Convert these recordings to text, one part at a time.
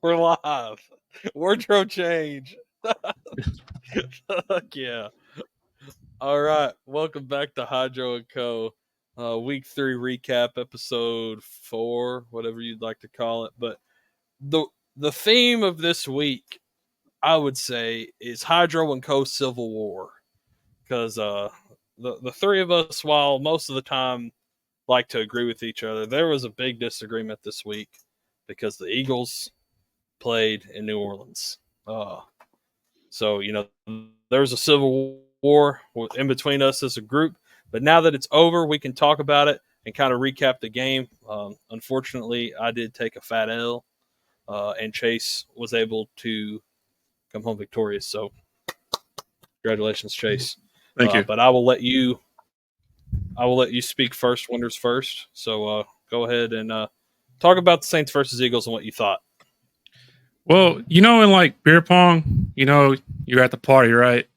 We're live. Wardrobe change. Fuck yeah. All right. Welcome back to Hydro and Co. Week 3 recap, episode 4, whatever you'd like to call it. But the the theme of this week, I would say, is Hydro and Co. Civil War. Because the three of us, while most of the time like to agree with each other, there was a big disagreement this week because the Eagles played in New Orleans. So, there was a civil war in between us as a group. But now that it's over, we can talk about it and kind of recap the game. Unfortunately, I did take a fat L, and Chase was able to come home victorious. So, congratulations, Chase. Thank you. But I will let you speak first. Winners first. So, go ahead and talk about the Saints versus Eagles and what you thought. Well, in like beer pong, you're at the party, right?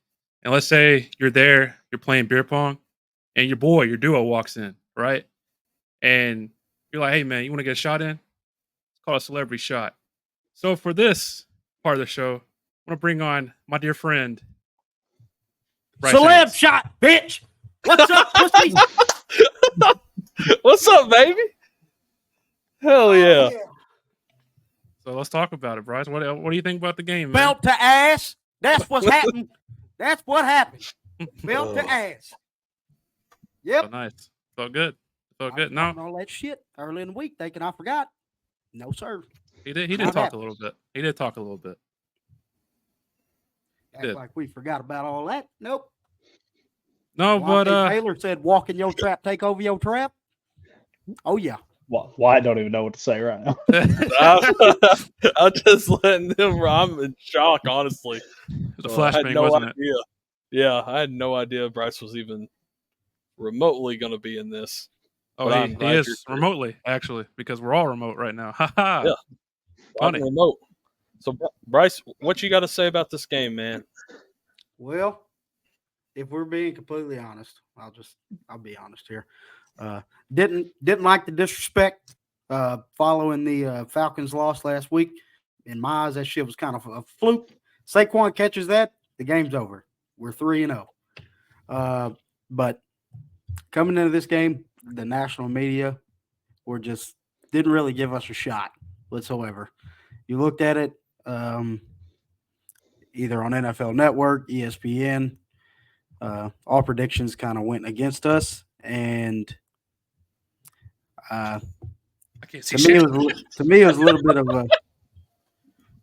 And let's say you're there, you're playing beer pong, and your duo walks in, right? And you're like, hey, man, you want to get a shot in? It's called a celebrity shot. So for this part of the show, I want to bring on my dear friend, Bryce. Celeb shot, bitch! What's up, pussy? What's up, baby? Hell yeah. So let's talk about it, Bryce. What do you think about the game, man? Belt to ass. That's what's happened. That's what happened. Belt to ass. Yep. So nice. Felt good. No. All that shit early in the week thinking I forgot. No, sir. He did talk a little bit. Act like we forgot about all that. Nope. No, but Taylor said walk in your trap, take over your trap. Oh yeah. Well, I don't even know what to say right now. I'm just letting them. I'm in shock, honestly. The flashbang, wasn't it? Yeah, I had no idea Bryce was even remotely going to be in this. Oh, he is remotely, actually, because we're all remote right now. Yeah, funny. Remote. So, Bryce, what you got to say about this game, man? Well, if we're being completely honest, I'll be honest here. Didn't like the disrespect following the Falcons loss last week. In my eyes, that shit was kind of a fluke. Saquon catches that, the game's over. We're 3-0. But coming into this game, the national media didn't really give us a shot whatsoever. You looked at it either on NFL Network, ESPN. All predictions kind of went against us, and I can't see to me, it was a little bit of a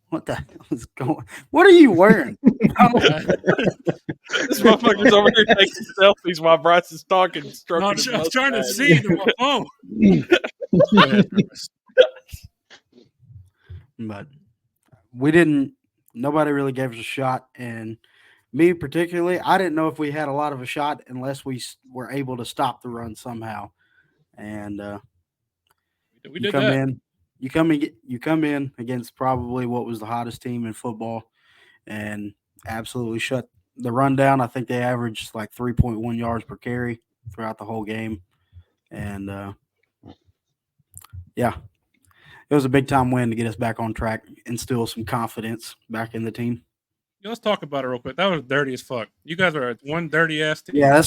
what the hell is going? What are you wearing? This motherfucker's over here taking selfies while Bryce is talking. I'm trying to see through my phone. But nobody really gave us a shot. And me particularly, I didn't know if we had a lot of a shot unless we were able to stop the run somehow. And we did that. You come in against probably what was the hottest team in football and absolutely shut the run down. I think they averaged like 3.1 yards per carry throughout the whole game. And yeah, it was a big time win to get us back on track, instill some confidence back in the team. Yeah, let's talk about it real quick. That was dirty as fuck. You guys are one dirty ass team. Yeah,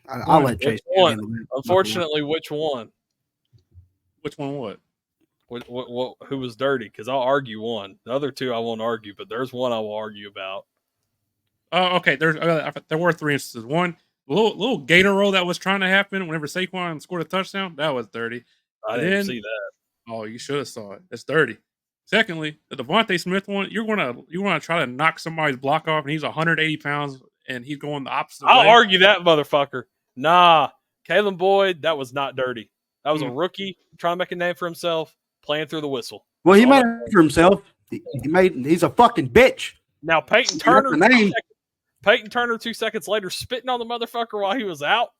I'll let Chase. Unfortunately, which one? Which one? What? Who was dirty? Because I'll argue one. The other two I won't argue, but there's one I will argue about. Oh, okay. There were 3 instances. One, little gator roll that was trying to happen whenever Saquon scored a touchdown. That was dirty. I didn't see that. Oh, you should have saw it. It's dirty. Secondly, the Devontae Smith one, you want to try to knock somebody's block off, and he's 180 pounds, and he's going the opposite way. I'll argue that motherfucker. Nah, Kalen Boyd, that was not dirty. That was a rookie trying to make a name for himself, playing through the whistle. Well, he made it for himself. He's a fucking bitch. Now, Peyton Turner 2 seconds later, spitting on the motherfucker while he was out,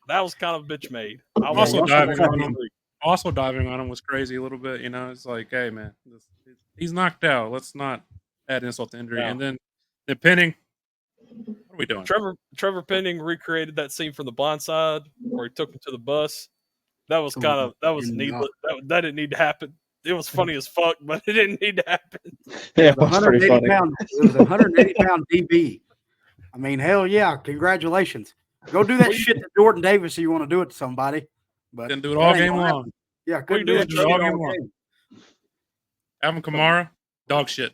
that was kind of bitch made. Also diving on him was crazy a little bit. It's like, hey, man, he's knocked out. Let's not add insult to injury. Yeah. And then the Penning, what are we doing? Trevor Penning recreated that scene from The Blind Side where he took him to the bus. That was needless. That didn't need to happen. it was funny as fuck, but it didn't need to happen. Yeah, it was pretty 180 funny. pound. It was a 180 pound DB. I mean, hell yeah! Congratulations. Go do that shit to Jordan Davis if you want to do it to somebody. But Didn't do it that all ain't game gonna long. happen. Yeah, What you couldn't do doing, that Joe? shit All all game long. game. Alvin Kamara, dog shit.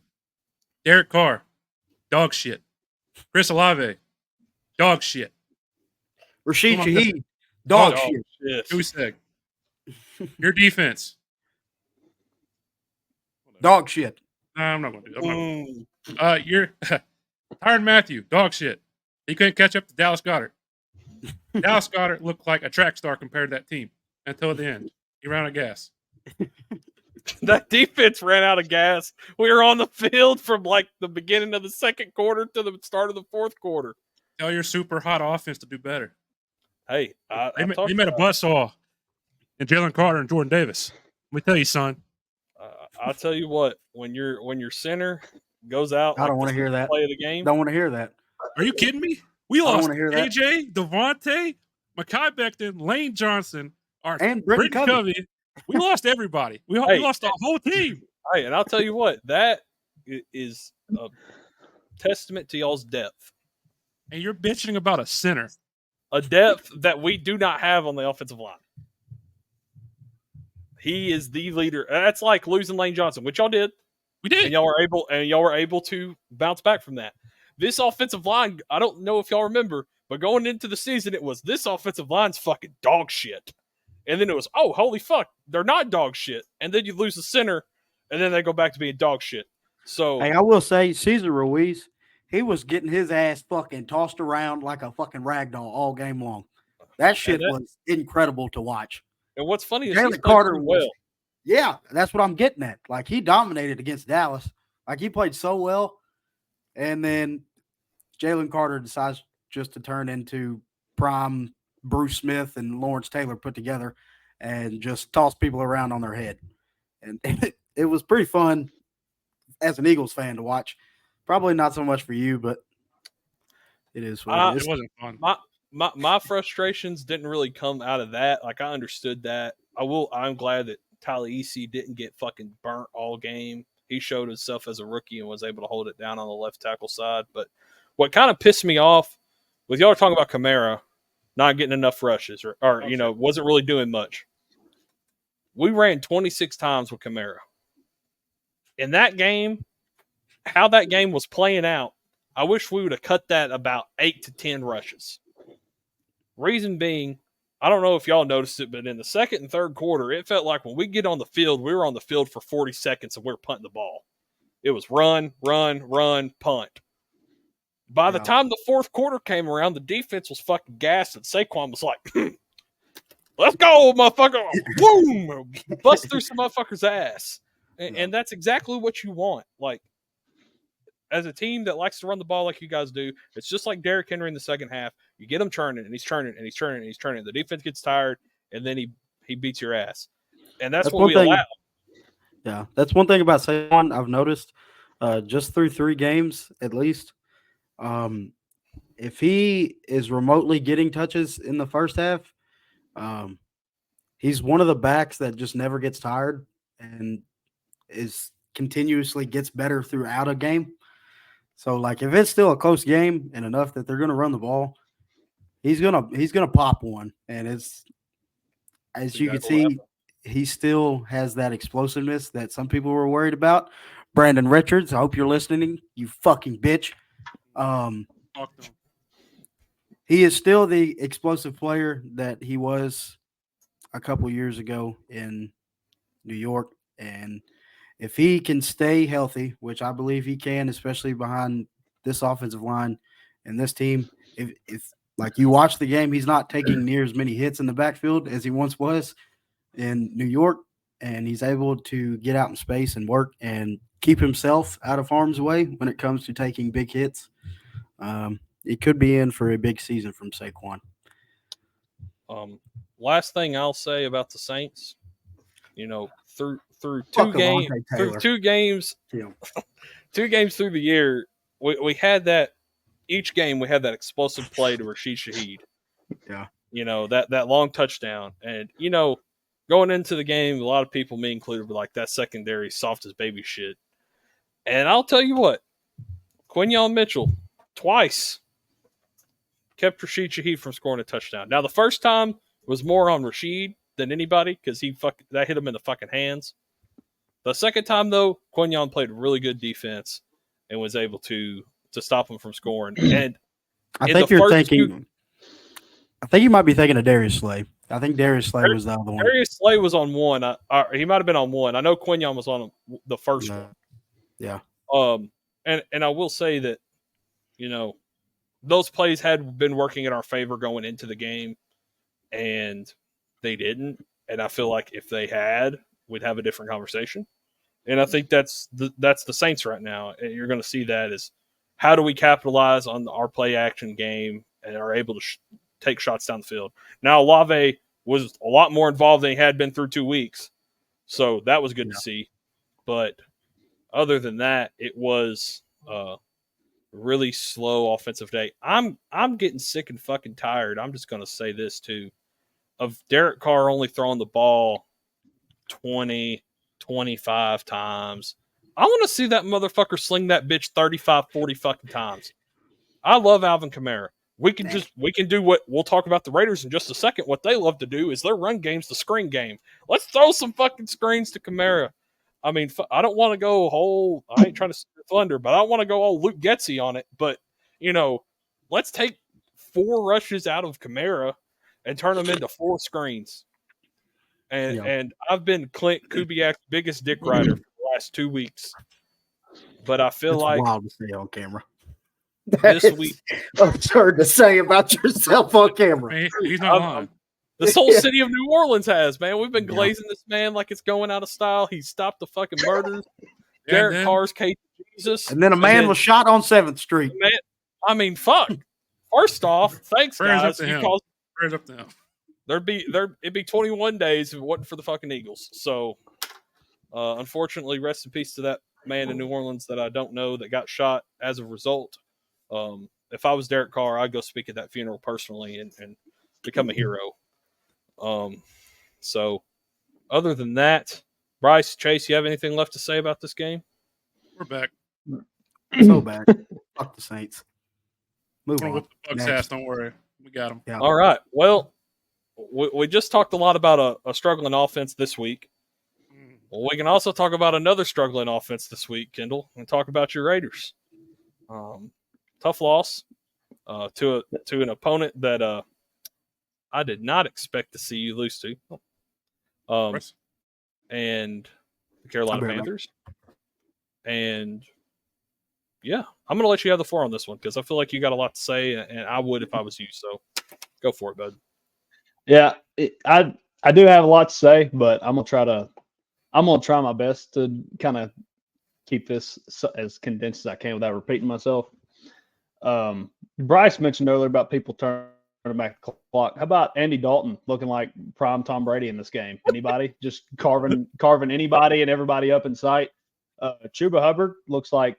Derek Carr, dog shit. Chris Olave, dog shit. Rashid Who am I missing? Shaheed, dog Oh, shit. Yes. Who said? Your defense. Dog shit. Nah, I'm not gonna do that. I'm not gonna do Mm. that. You're Tyron Matthew, dog shit. He couldn't catch up to Dallas Goedert. Dallas Goedert looked like a track star compared to that team until the end. He ran out of gas. That defense ran out of gas. We were on the field from like the beginning of the second quarter to the start of the fourth quarter. Tell your super hot offense to do better. Hey, They made a buzzsaw in Jalen Carter and Jordan Davis. Let me tell you, son. I'll tell you what. When your center goes out, I don't like want this to hear is the that. play of the game. Don't want to hear that. Are you kidding me? We don't lost wanna hear that. AJ, Devontae, Mekhi Becton, Lane Johnson, And Britton Britton Covey. We lost everybody. We lost the whole team. Hey, and I'll tell you what. That is a testament to y'all's depth. And you're bitching about a center. A depth that we do not have on the offensive line. He is the leader. That's like losing Lane Johnson, which y'all did. We did. And y'all were able to bounce back from that. This offensive line, I don't know if y'all remember, but going into the season, it was this offensive line's fucking dog shit. And then it was, oh, holy fuck, they're not dog shit. And then you lose the center, and then they go back to being dog shit. So Hey, I will say, Cesar Ruiz, he was getting his ass fucking tossed around like a fucking rag doll all game long. That shit was incredible to watch. And what's funny is Jalen Carter was, yeah, that's what I'm getting at. Like, he dominated against Dallas. Like, he played so well. And then Jalen Carter decides just to turn into prime Bruce Smith and Lawrence Taylor put together and just toss people around on their head. And it was pretty fun as an Eagles fan to watch. Probably not so much for you, but it is what it is. It wasn't fun. My frustrations didn't really come out of that. Like, I understood that. I'm glad that Taliesin didn't get fucking burnt all game. He showed himself as a rookie and was able to hold it down on the left tackle side. But what kind of pissed me off was y'all were talking about Kamara not getting enough rushes or wasn't really doing much. We ran 26 times with Kamara. In that game, how that game was playing out, I wish we would have cut that about 8 to 10 rushes. Reason being, I don't know if y'all noticed it, but in the second and third quarter, it felt like when we get on the field, we were on the field for 40 seconds and we were punting the ball. It was run, punt. By the time the fourth quarter came around, the defense was fucking gassed, and Saquon was like, let's go, motherfucker. Boom! Bust through some motherfucker's ass. And that's exactly what you want. Like, as a team that likes to run the ball like you guys do, it's just like Derrick Henry in the second half. You get him churning, and he's churning, and he's churning, and he's churning. The defense gets tired, and then he beats your ass. And that's what we allow. Yeah, that's one thing about Saquon I've noticed just through 3 games at least. If he is remotely getting touches in the first half, he's one of the backs that just never gets tired and is continuously gets better throughout a game. So, like, if it's still a close game and enough that they're going to run the ball, he's gonna pop one. And it's, as you can see, he still has that explosiveness that some people were worried about. Brandon Richards, I hope you're listening, you fucking bitch. He is still the explosive player that he was a couple years ago in New York. And if he can stay healthy, which I believe he can, especially behind this offensive line and this team, if like you watch the game, he's not taking near as many hits in the backfield as he once was in New York, and he's able to get out in space and work and keep himself out of harm's way when it comes to taking big hits. It could be in for a big season from Saquon. Last thing I'll say about the Saints, through two games through the year, we had that. Each game we had that explosive play to Rashid Shaheed. Yeah. That long touchdown. And, going into the game, a lot of people, me included, were like, that secondary soft as baby shit. And I'll tell you what, Quinyon Mitchell, twice, kept Rashid Shaheed from scoring a touchdown. Now, the first time was more on Rashid than anybody because that hit him in the fucking hands. The second time, though, Quinyon played really good defense and was able to stop him from scoring. And I think you're thinking. I think you might be thinking of Darius Slay. I think Darius Slay was the other one. Darius Slay was on one. He might have been on one. I know Quinyon was on the first one. Yeah. And I will say that, those plays had been working in our favor going into the game, and they didn't. And I feel like if they had, we'd have a different conversation. And I think that's the Saints right now. And you're going to see that is how do we capitalize on our play action game and are able to take shots down the field. Now, Olave was a lot more involved than he had been through 2 weeks. So that was good to see. But other than that, it was really slow offensive day. I'm getting sick and fucking tired. I'm just going to say this too, of Derek Carr only throwing the ball 20, 25 times. I want to see that motherfucker sling that bitch 35, 40 fucking times. I love Alvin Kamara. We can do what we'll talk about the Raiders in just a second. What they love to do is their run game's the screen game. Let's throw some fucking screens to Kamara. I mean, I don't want to go I ain't trying to steer thunder, but I don't want to go all Luke Getsy on it. But, let's take 4 rushes out of Kamara and turn them into 4 screens. And I've been Clint Kubiak's biggest dick rider for the last 2 weeks. But I feel like wild to say on camera. This week, absurd to say about yourself on camera. Man, he's not lying. This whole city of New Orleans has, man. We've been glazing this man like it's going out of style. He stopped the fucking murders. Derek Carr's case of Jesus. And then a man was shot on 7th Street. Man, I mean, fuck. First off, thanks, Prayers guys. up to him. Prayers up to him. It'd be 21 days if it wasn't for the fucking Eagles. So, unfortunately, rest in peace to that man in New Orleans that I don't know that got shot as a result. If I was Derek Carr, I'd go speak at that funeral personally and become a hero. So other than that, Bryce, Chase, you have anything left to say about this game? We're back. So back. Fuck the Saints. Move on. With the Bucks ass, don't worry. We got them. Yeah. All right. Well, we just talked a lot about a struggling offense this week. Well, we can also talk about another struggling offense this week, Kendall, and talk about your Raiders. Tough loss to an opponent that I did not expect to see you lose to. And the Carolina Panthers. And yeah, I'm going to let you have the floor on this one because I feel like you got a lot to say, and I would if I was you. So go for it, bud. Yeah, I do have a lot to say, but I'm gonna try my best to kind of keep this as condensed as I can without repeating myself. Bryce mentioned earlier about people turning back the clock. How about Andy Dalton looking like prime Tom Brady in this game? Anybody? Just carving anybody and everybody up in sight. Chuba Hubbard looks like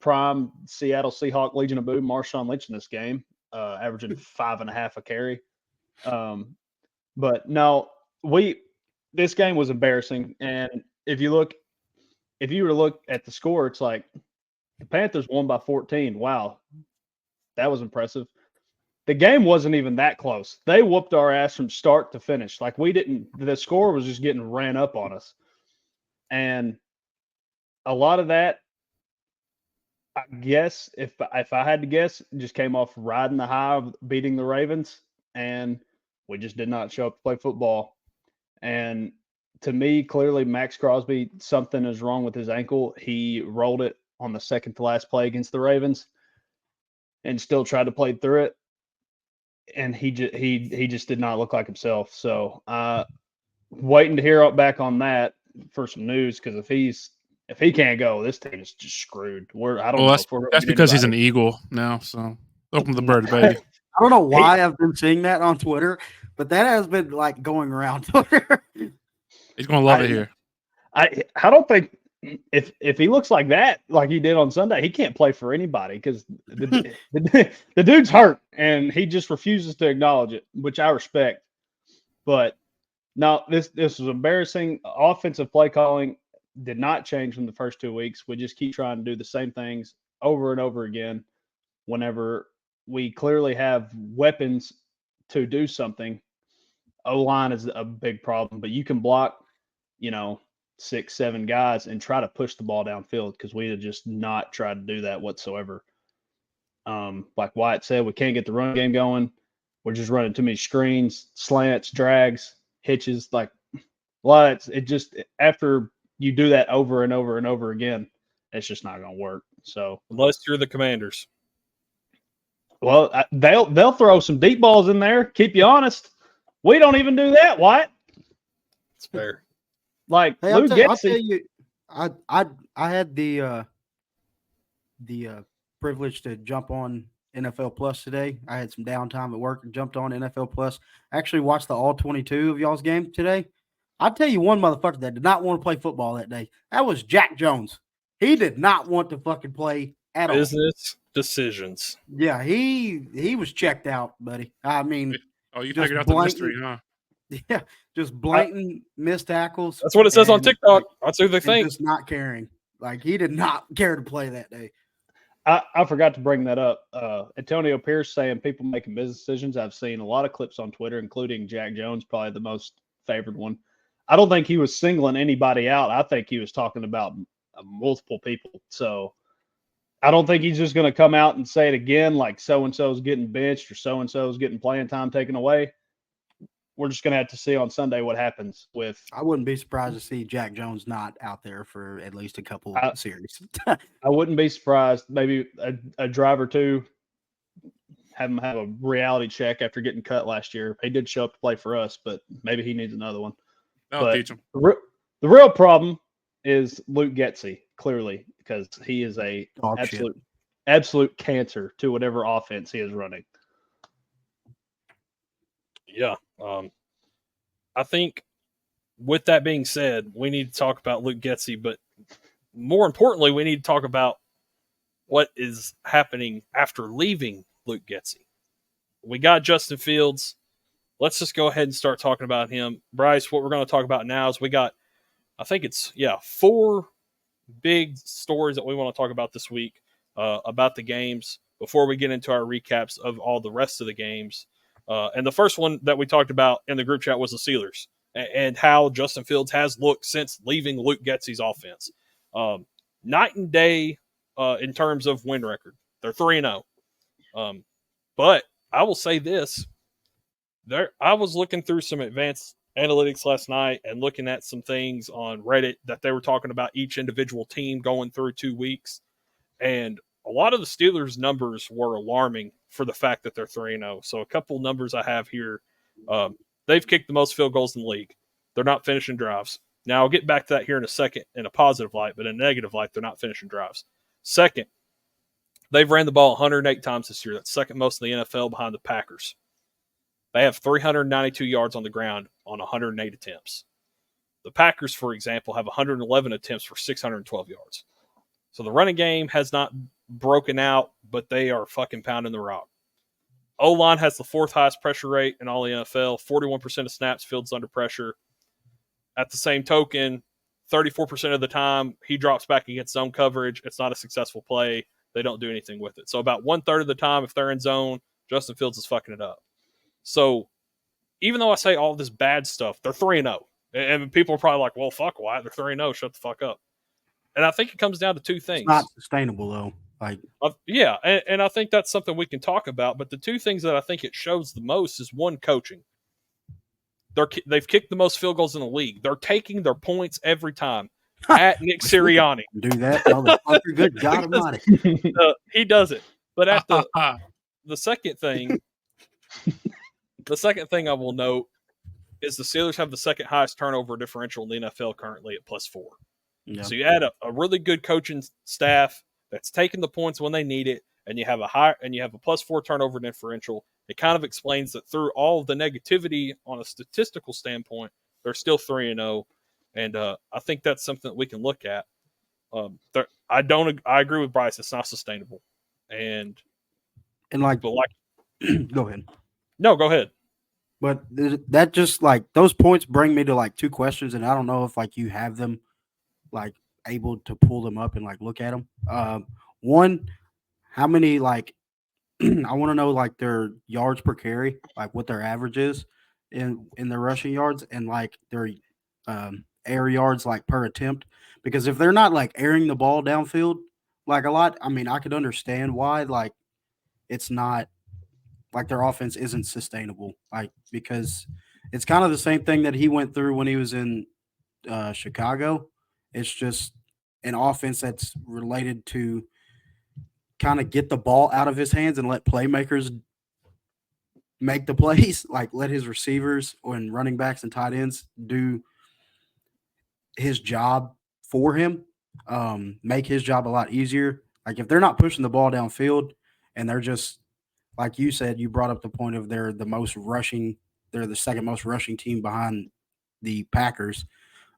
prime Seattle Seahawk Legion of Boom Marshawn Lynch in this game, averaging 5.5 a carry. But no, this game was embarrassing. And if you were to look at the score, it's like the Panthers won by 14. Wow, that was impressive. The game wasn't even that close. They whooped our ass from start to finish. Like the score was just getting ran up on us. And a lot of that, I guess, if I had to guess, just came off riding the high of beating the Ravens, and we just did not show up to play football. And to me, clearly, Max Crosby, something is wrong with his ankle. He rolled it on the second to last play against the Ravens and still tried to play through it. And he just did not look like himself. So waiting to hear back on that for some news, because if he can't go, this team is just screwed. That's because he's an Eagle now. So open the bird, baby. I don't know why I've been seeing that on Twitter, but that has been like going around Twitter. He's gonna love it here. I don't think if he looks like that, like he did on Sunday, he can't play for anybody because the dude's hurt and he just refuses to acknowledge it, which I respect. But No, this was embarrassing. Offensive play calling did not change from the first 2 weeks. We just keep trying to do the same things over and over again. Whenever we clearly have weapons to do something, O-line is a big problem. But you can block, 6, 7 guys and try to push the ball downfield because we had just not tried to do that whatsoever. Like Wyatt said, we can't get the run game going. We're just running too many screens, slants, drags, hitches. Like, it just after you do that over and over and over again, it's just not going to work. So unless you're the Commanders, well, they'll throw some deep balls in there, keep you honest. We don't even do that, Wyatt. it's fair. Like Hey, Lou I'll tell Getsy, you, I had the privilege to jump on NFL Plus today. I had some downtime at work and jumped on NFL Plus. Actually watched the all 22 of y'all's game today. I'll tell you one motherfucker that did not want to play football that day. That was Jack Jones. He did not want to fucking play at all. Business decisions. Yeah, he was checked out, buddy. I mean, Oh, you just figured out the blatant- mystery, huh? yeah, just blatant missed tackles. That's what it says on and, TikTok. That's who they and think. just not caring. Like he did not care to play that day. I forgot to bring that up. Antonio Pierce saying people making business decisions. I've seen a lot of clips on Twitter, including Jack Jones, probably the most favored one. I don't think he was singling anybody out. I think he was talking about multiple people. So I don't think he's just going to come out and say it again like so-and-so is getting benched or so-and-so is getting playing time taken away. We're just going to have to see on Sunday what happens with. I wouldn't be surprised to see Jack Jones not out there for at least a couple series. I wouldn't be surprised. Maybe a drive or two have him have a reality check after getting cut last year. He did show up to play for us, but maybe he needs another one. That'll teach him. The real problem is Luke Getsy, clearly, because he is a absolute cancer to whatever offense he is running. Yeah. I think with that being said, we need to talk about Luke Getsy, but more importantly, we need to talk about what is happening after leaving Luke Getsy. We got Justin Fields. Let's just go ahead and start talking about him. Bryce, what we're going to talk about now is we got, I think it's, 4 big stories that we want to talk about this week about the games before we get into our recaps of all the rest of the games. And the first one that we talked about in the group chat was the Steelers and how Justin Fields has looked since leaving Luke Getsy's offense. Night and day in terms of win record. They're 3-0. But I will say this. I was looking through some advanced analytics last night and looking at some things on Reddit that they were talking about each individual team going through 2 weeks. And a lot of the Steelers' numbers were alarming for the fact that they're 3-0. So a couple numbers I have here. They've kicked the most field goals in the league. They're not finishing drives. Now, I'll get back to that here in a second in a positive light, but in a negative light, they're not finishing drives. Second, they've ran the ball 108 times this year. That's second most in the NFL behind the Packers. They have 392 yards on the ground on 108 attempts. The Packers, for example, have 111 attempts for 612 yards. So the running game has not broken out, but they are fucking pounding the rock. O-line has the 4th highest pressure rate in all the NFL. 41% of snaps, Fields under pressure. At the same token, 34% of the time, he drops back against zone coverage. It's not a successful play. They don't do anything with it. So about 1/3 of the time, if they're in zone, Justin Fields is fucking it up. So even though I say all this bad stuff, they're 3-0. And people are probably like, well, fuck, why? They're 3-0. Shut the fuck up. And I think it comes down to 2 things. It's not sustainable, though. Yeah, and I think that's something we can talk about. But the 2 things that I think it shows the most is, one, coaching. They've kicked the most field goals in the league. They're taking their points every time. At Nick Sirianni. Do that, motherfucker. Good God Almighty. He does it. But at the second thing, I will note is the Steelers have the 2nd highest turnover differential in the NFL currently at +4. Yeah. So you add a really good coaching staff that's taking the points when they need it, and you have a +4 turnover differential. It kind of explains that through all of the negativity on a statistical standpoint, they're still 3-0, and I think that's something that we can look at. I agree with Bryce. It's not sustainable, go ahead. No, go ahead. But that just like those points bring me to like two questions, and I don't know if like you have them like able to pull them up and like look at them. One, how many like I want to know like their yards per carry, like what their average is in their rushing yards, and like their air yards like per attempt. Because if they're not like airing the ball downfield like a lot, I mean, I could understand why like it's not like their offense isn't sustainable. Like because it's kind of the same thing that he went through when he was in Chicago. It's just an offense that's related to kind of get the ball out of his hands and let playmakers make the plays, like let his receivers and running backs and tight ends do his job for him, make his job a lot easier. Like if they're not pushing the ball downfield and they're just like you said, you brought up the point of they're the second most rushing team behind the Packers.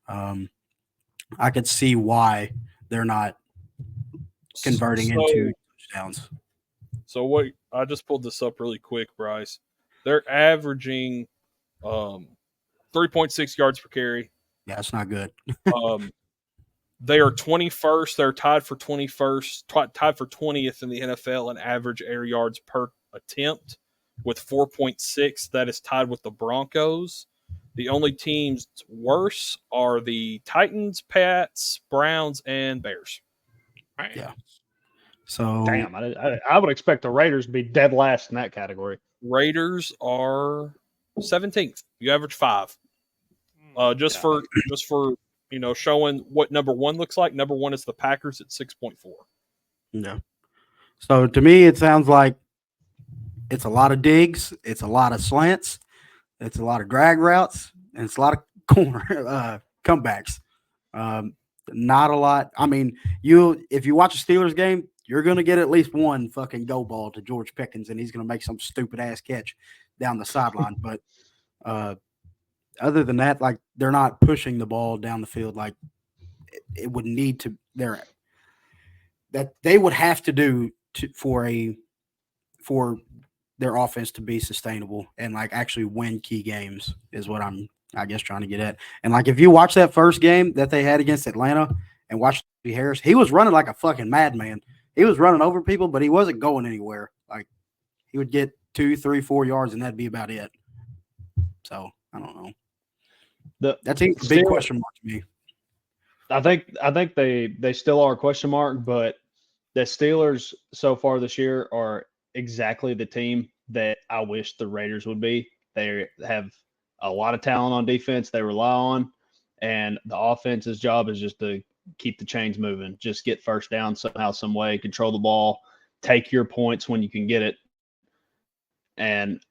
I could see why they're not converting into touchdowns. So what? I just pulled this up really quick, Bryce. They're averaging 3.6 yards per carry. Yeah, it's not good. They are 21st. They're tied for 21st, tied for 20th in the NFL in average air yards per attempt with 4.6. That is tied with the Broncos. The only teams worse are the Titans, Pats, Browns, and Bears. Yeah. So Damn, I would expect the Raiders to be dead last in that category. Raiders are 17th. You average 5. Just for showing what number 1 looks like. Number 1 is the Packers at 6.4. yeah. So to me, it sounds like it's a lot of digs, it's a lot of slants, it's a lot of drag routes, and it's a lot of corner comebacks. Not a lot. I mean, if you watch a Steelers game, you're going to get at least one fucking go ball to George Pickens, and he's going to make some stupid ass catch down the sideline. But other than that, like they're not pushing the ball down the field like it would need to. That they would have to do for their offense to be sustainable and like actually win key games is what I guess trying to get at. And like if you watch that first game that they had against Atlanta and watch Harris, he was running like a fucking madman. He was running over people, but he wasn't going anywhere. Like he would get 2, 3, 4 yards and that'd be about it. So I don't know. That seems a big question mark to me. I think they still are a question mark, but the Steelers so far this year are exactly the team that I wish the Raiders would be. They have a lot of talent on defense they rely on, and the offense's job is just to keep the chains moving, just get first down somehow, some way, control the ball, take your points when you can get it. And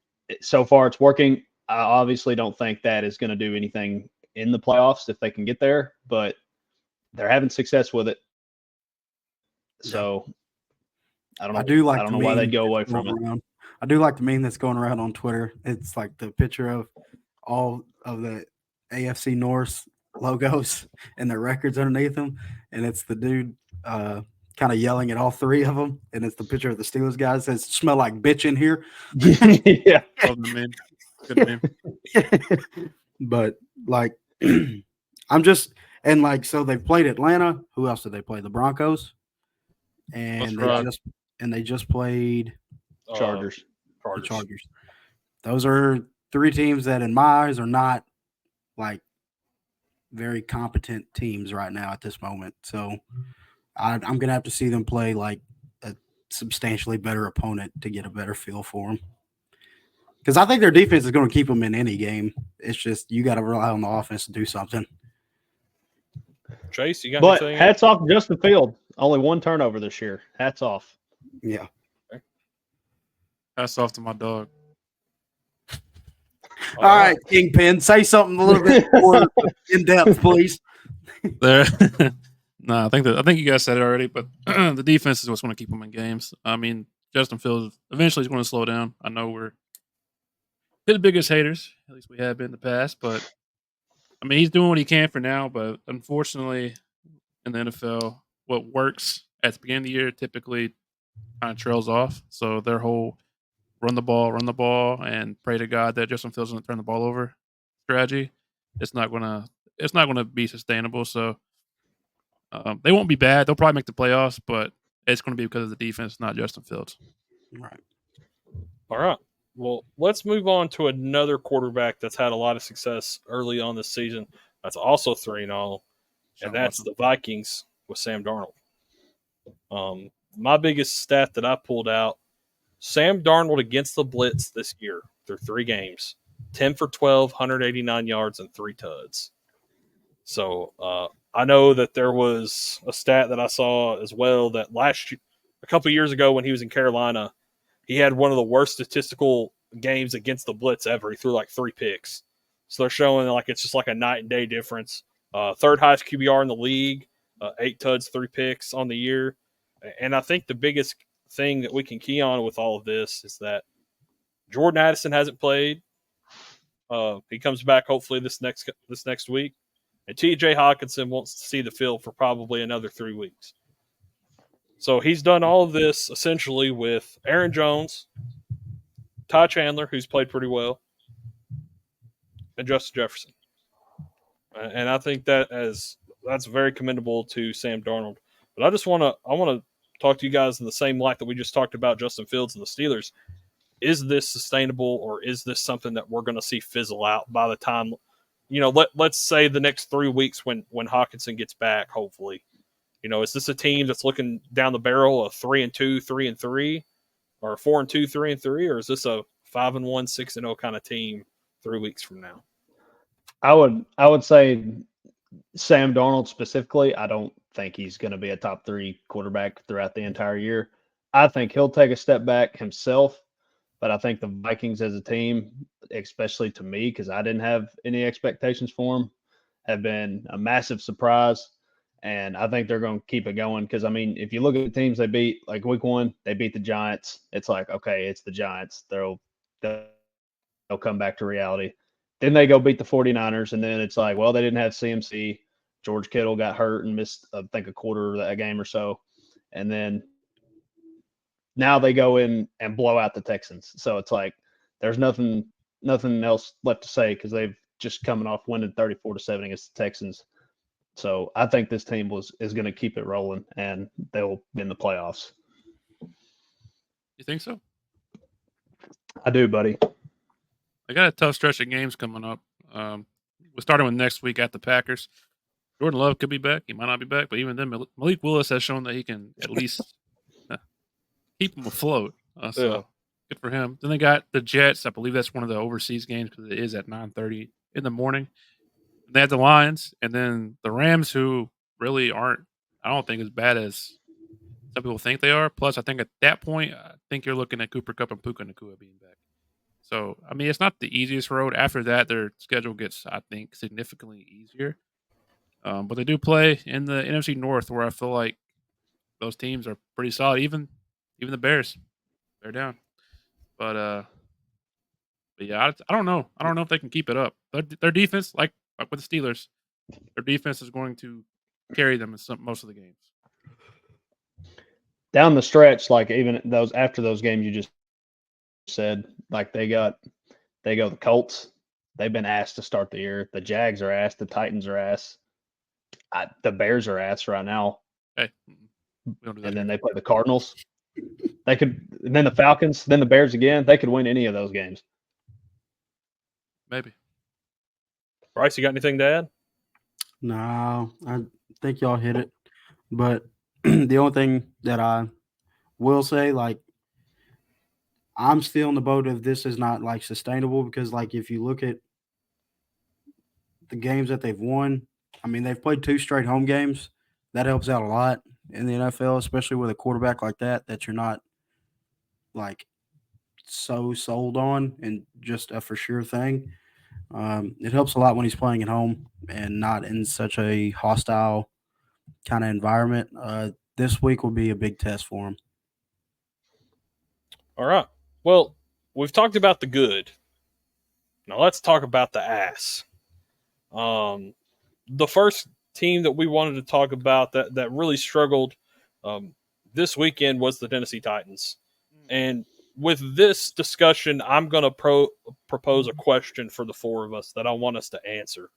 so far it's working. I obviously don't think that is going to do anything in the playoffs if they can get there, but they're having success with it. So I don't know. I don't know why they'd go away from it. I do like the meme that's going around on Twitter. It's like the picture of all of the AFC North logos and their records underneath them, and it's the dude kind of yelling at all three of them, and it's the picture of the Steelers guy that says "Smell like bitch in here." Yeah, good meme. But like, I'm just and like so they've played Atlanta. Who else did they play? The Broncos, and they just played Chargers. The Chargers. Those are 3 teams that, in my eyes, are not like very competent teams right now at this moment. So I'm going to have to see them play like a substantially better opponent to get a better feel for them. Because I think their defense is going to keep them in any game. It's just you got to rely on the offense to do something. Chase, you got but anything? Hats off to Justin Field. Only 1 turnover this year. Hats off. Yeah. Okay. Hats off to my dog. All right, Kingpin, say something a little bit more in depth, please. There. No, I think you guys said it already, but the defense is what's going to keep them in games. I mean, Justin Fields eventually is going to slow down. I know we're his biggest haters, at least we have been in the past, but I mean, he's doing what he can for now, but unfortunately in the NFL, what works at the beginning of the year typically kind of trails off. So their whole run the ball, and pray to God that Justin Fields doesn't turn the ball over strategy, it's not gonna be sustainable. So they won't be bad. They'll probably make the playoffs, but it's going to be because of the defense, not Justin Fields. Right. All right. Well, let's move on to another quarterback that's had a lot of success early on this season. That's also 3-0, and that's the Vikings with Sam Darnold. My biggest stat that I pulled out, Sam Darnold against the blitz this year through 3 games, 10 for 12, 189 yards, and 3 tuds. So I know that there was a stat that I saw as well that a couple of years ago when he was in Carolina, he had one of the worst statistical games against the blitz ever. He threw like 3 picks. So they're showing like it's just like a night and day difference. Third highest QBR in the league, 8 tuds, 3 picks on the year. And I think the biggest thing that we can key on with all of this is that Jordan Addison hasn't played. He comes back hopefully this next week. And T.J. Hawkinson wants to see the field for probably another 3 weeks. So he's done all of this essentially with Aaron Jones, Ty Chandler, who's played pretty well, and Justin Jefferson. And I think that's very commendable to Sam Darnold. But I want to talk to you guys in the same light that we just talked about Justin Fields and the Steelers. Is this sustainable, or is this something that we're going to see fizzle out by the time, let's say the next 3 weeks when Hawkinson gets back, hopefully? Is this a team that's looking down the barrel of 3-2, 3-3, or 4-2, 3-3, or is this a 5-1, 6-0 kind of team 3 weeks from now? I would say Sam Darnold specifically, I don't think he's going to be a top 3 quarterback throughout the entire year. I think he'll take a step back himself, but I think the Vikings as a team, especially to me, because I didn't have any expectations for them, have been a massive surprise. And I think they're going to keep it going because, I mean, if you look at the teams they beat, like week 1, they beat the Giants. It's like, okay, it's the Giants. They'll come back to reality. Then they go beat the 49ers, and then it's like, well, they didn't have CMC. George Kittle got hurt and missed, I think, a quarter of that game or so. And then now they go in and blow out the Texans. So it's like there's nothing else left to say because they've just coming off winning 34-7 against the Texans. So I think this team is going to keep it rolling, and they'll be in the playoffs. You think so? I do, buddy. I got a tough stretch of games coming up. We're starting with next week at the Packers. Jordan Love could be back. He might not be back, but even then, Malik Willis has shown that he can at least keep them afloat. So good for him. Then they got the Jets. I believe that's one of the overseas games because it is at 9:30 in the morning. They had the Lions, and then the Rams, who really aren't, I don't think, as bad as some people think they are. Plus, I think at that point, I think you're looking at Cooper Kupp and Puka Nacua being back. So, I mean, it's not the easiest road. After that, their schedule gets, I think, significantly easier. But they do play in the NFC North, where I feel like those teams are pretty solid. Even the Bears, they're down. But yeah, I don't know. I don't know if they can keep it up. Their defense, like with the Steelers, their defense is going to carry them in most of the games. Down the stretch, like even after those games you just said, like they go the Colts. They've been asked to start the year. The Jags are asked. The Titans are asked. The Bears are asked right now. Hey, we don't do that and here. then they play the Cardinals. They could, and then the Falcons, then the Bears again. They could win any of those games. Maybe. Bryce, you got anything to add? No, I think y'all hit it. But the only thing that I will say, like, I'm still in the boat of this is not like sustainable because, like, if you look at the games that they've won, I mean, they've played 2 straight home games. That helps out a lot in the NFL, especially with a quarterback like that you're not like so sold on and just a for sure thing. It helps a lot when he's playing at home and not in such a hostile kind of environment. This week will be a big test for him. All right. Well, we've talked about the good. Now let's talk about the ass. The first team that we wanted to talk about that really struggled this weekend was the Tennessee Titans. And with this discussion, I'm going to propose a question for the four of us that I want us to answer.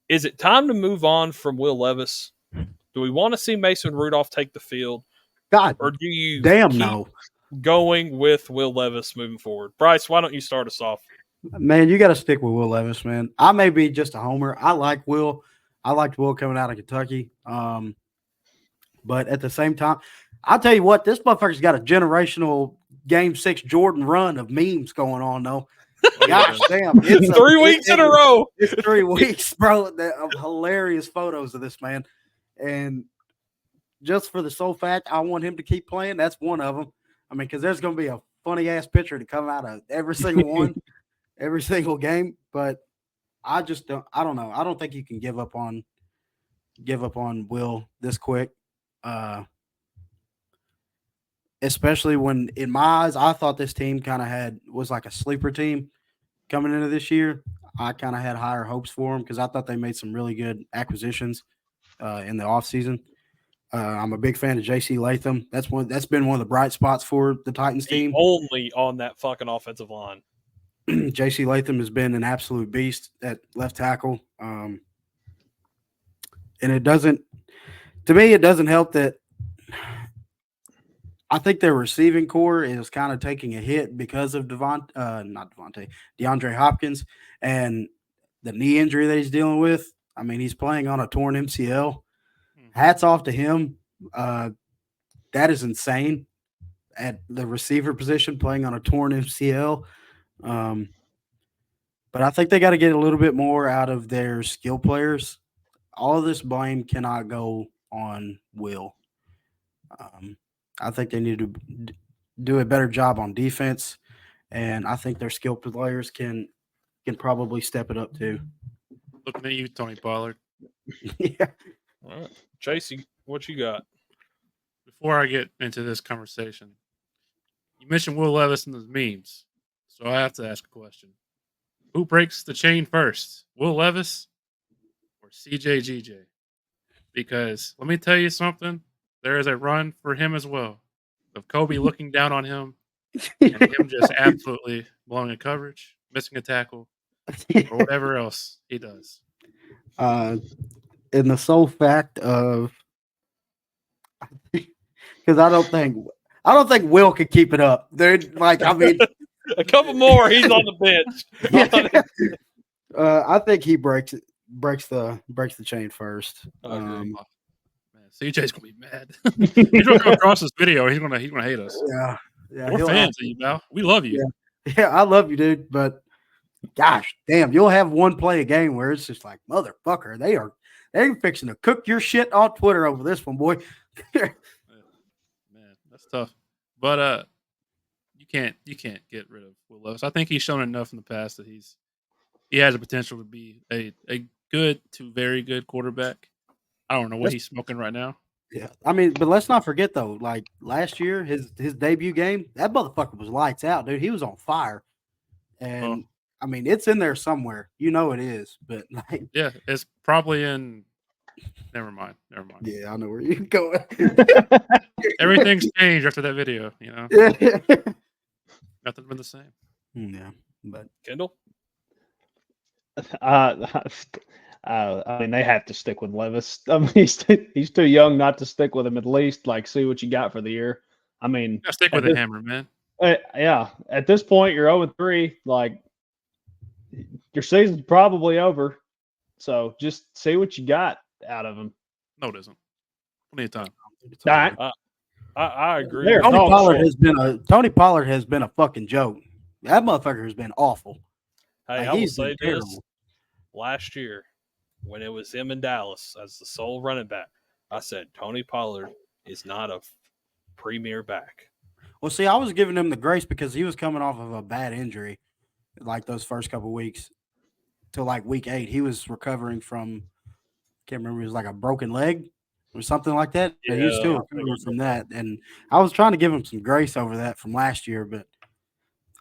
Is it time to move on from Will Levis? Do we want to see Mason Rudolph take the field? God, Or do you damn keep no. going with Will Levis moving forward? Bryce, why don't you start us off? Man, you got to stick with Will Levis, man. I may be just a homer. I like Will. I liked Will coming out of Kentucky. But at the same time, I'll tell you what, this motherfucker's got a generational Game 6 Jordan run of memes going on, though. Gosh damn. It's 3 weeks in a row. It's 3 weeks, bro, of hilarious photos of this man. And just for the sole fact I want him to keep playing, that's one of them. I mean, because there's going to be a funny-ass picture to come out of every single one, every single game. But I just don't – I don't know. I don't think you can give up on Will this quick. Especially when, in my eyes, I thought this team kind of was like a sleeper team coming into this year. I kind of had higher hopes for them because I thought they made some really good acquisitions in the offseason. I'm a big fan of J.C. Latham. That's been one of the bright spots for the Titans team. Only on that fucking offensive line. J.C. Latham has been an absolute beast at left tackle. And it doesn't help that I think their receiving core is kind of taking a hit because of DeAndre Hopkins and the knee injury that he's dealing with. I mean, he's playing on a torn MCL. Hats off to him. That is insane at the receiver position, playing on a torn MCL. But I think they got to get a little bit more out of their skill players. All of this blame cannot go on Will. I think they need to do a better job on defense, and I think their skill players can probably step it up too. Looking at you, Tony Pollard. Yeah. All right. Tracy, what you got? Before I get into this conversation, you mentioned Will Levis and those memes, so I have to ask a question. Who breaks the chain first, Will Levis or CJGJ? Because let me tell you something. There is a run for him as well, of Kobe looking down on him and him just absolutely blowing a coverage, missing a tackle, or whatever else he does. In the sole fact of, because I don't think Will could keep it up, dude. Like, I mean, a couple more, he's on the bench. I think he breaks the chain first. Man, CJ's gonna be mad. He's gonna come across this video. He's gonna hate us. Yeah. We're fans of you, Val. We love you. Yeah, I love you, dude. But gosh, damn, you'll have one play a game where it's just like, motherfucker, they're fixing to cook your shit on Twitter over this one, boy. Man, that's tough. But you can't get rid of Will Levis. I think he's shown enough in the past that he has a potential to be a good to very good quarterback. I don't know what he's smoking right now. Yeah, I mean, but let's not forget though. Like last year, his debut game, that motherfucker was lights out, dude. He was on fire, and I mean, it's in there somewhere. You know it is, but like, yeah, it's probably in. Never mind. Yeah, I know where you're going. Everything's changed after that video. You know, nothing's been the same. Yeah, but Kendall. I mean, they have to stick with Levis. I mean, he's too young not to stick with him. At least, like, see what you got for the year. I mean, stick with the hammer, man. Yeah, at this point, you're 0-3. Like, your season's probably over. So just see what you got out of him. No, it isn't. Plenty of time. I agree. Tony Pollard has been a fucking joke. That motherfucker has been awful. Hey, like, I will say this. terrible. Last year, when it was him in Dallas as the sole running back, I said Tony Pollard is not a premier back. Well, see, I was giving him the grace because he was coming off of a bad injury, like those first couple weeks till like week 8. He was recovering from, can't remember, it was like a broken leg or something like that. Yeah, he was still recovering from that. And I was trying to give him some grace over that from last year, but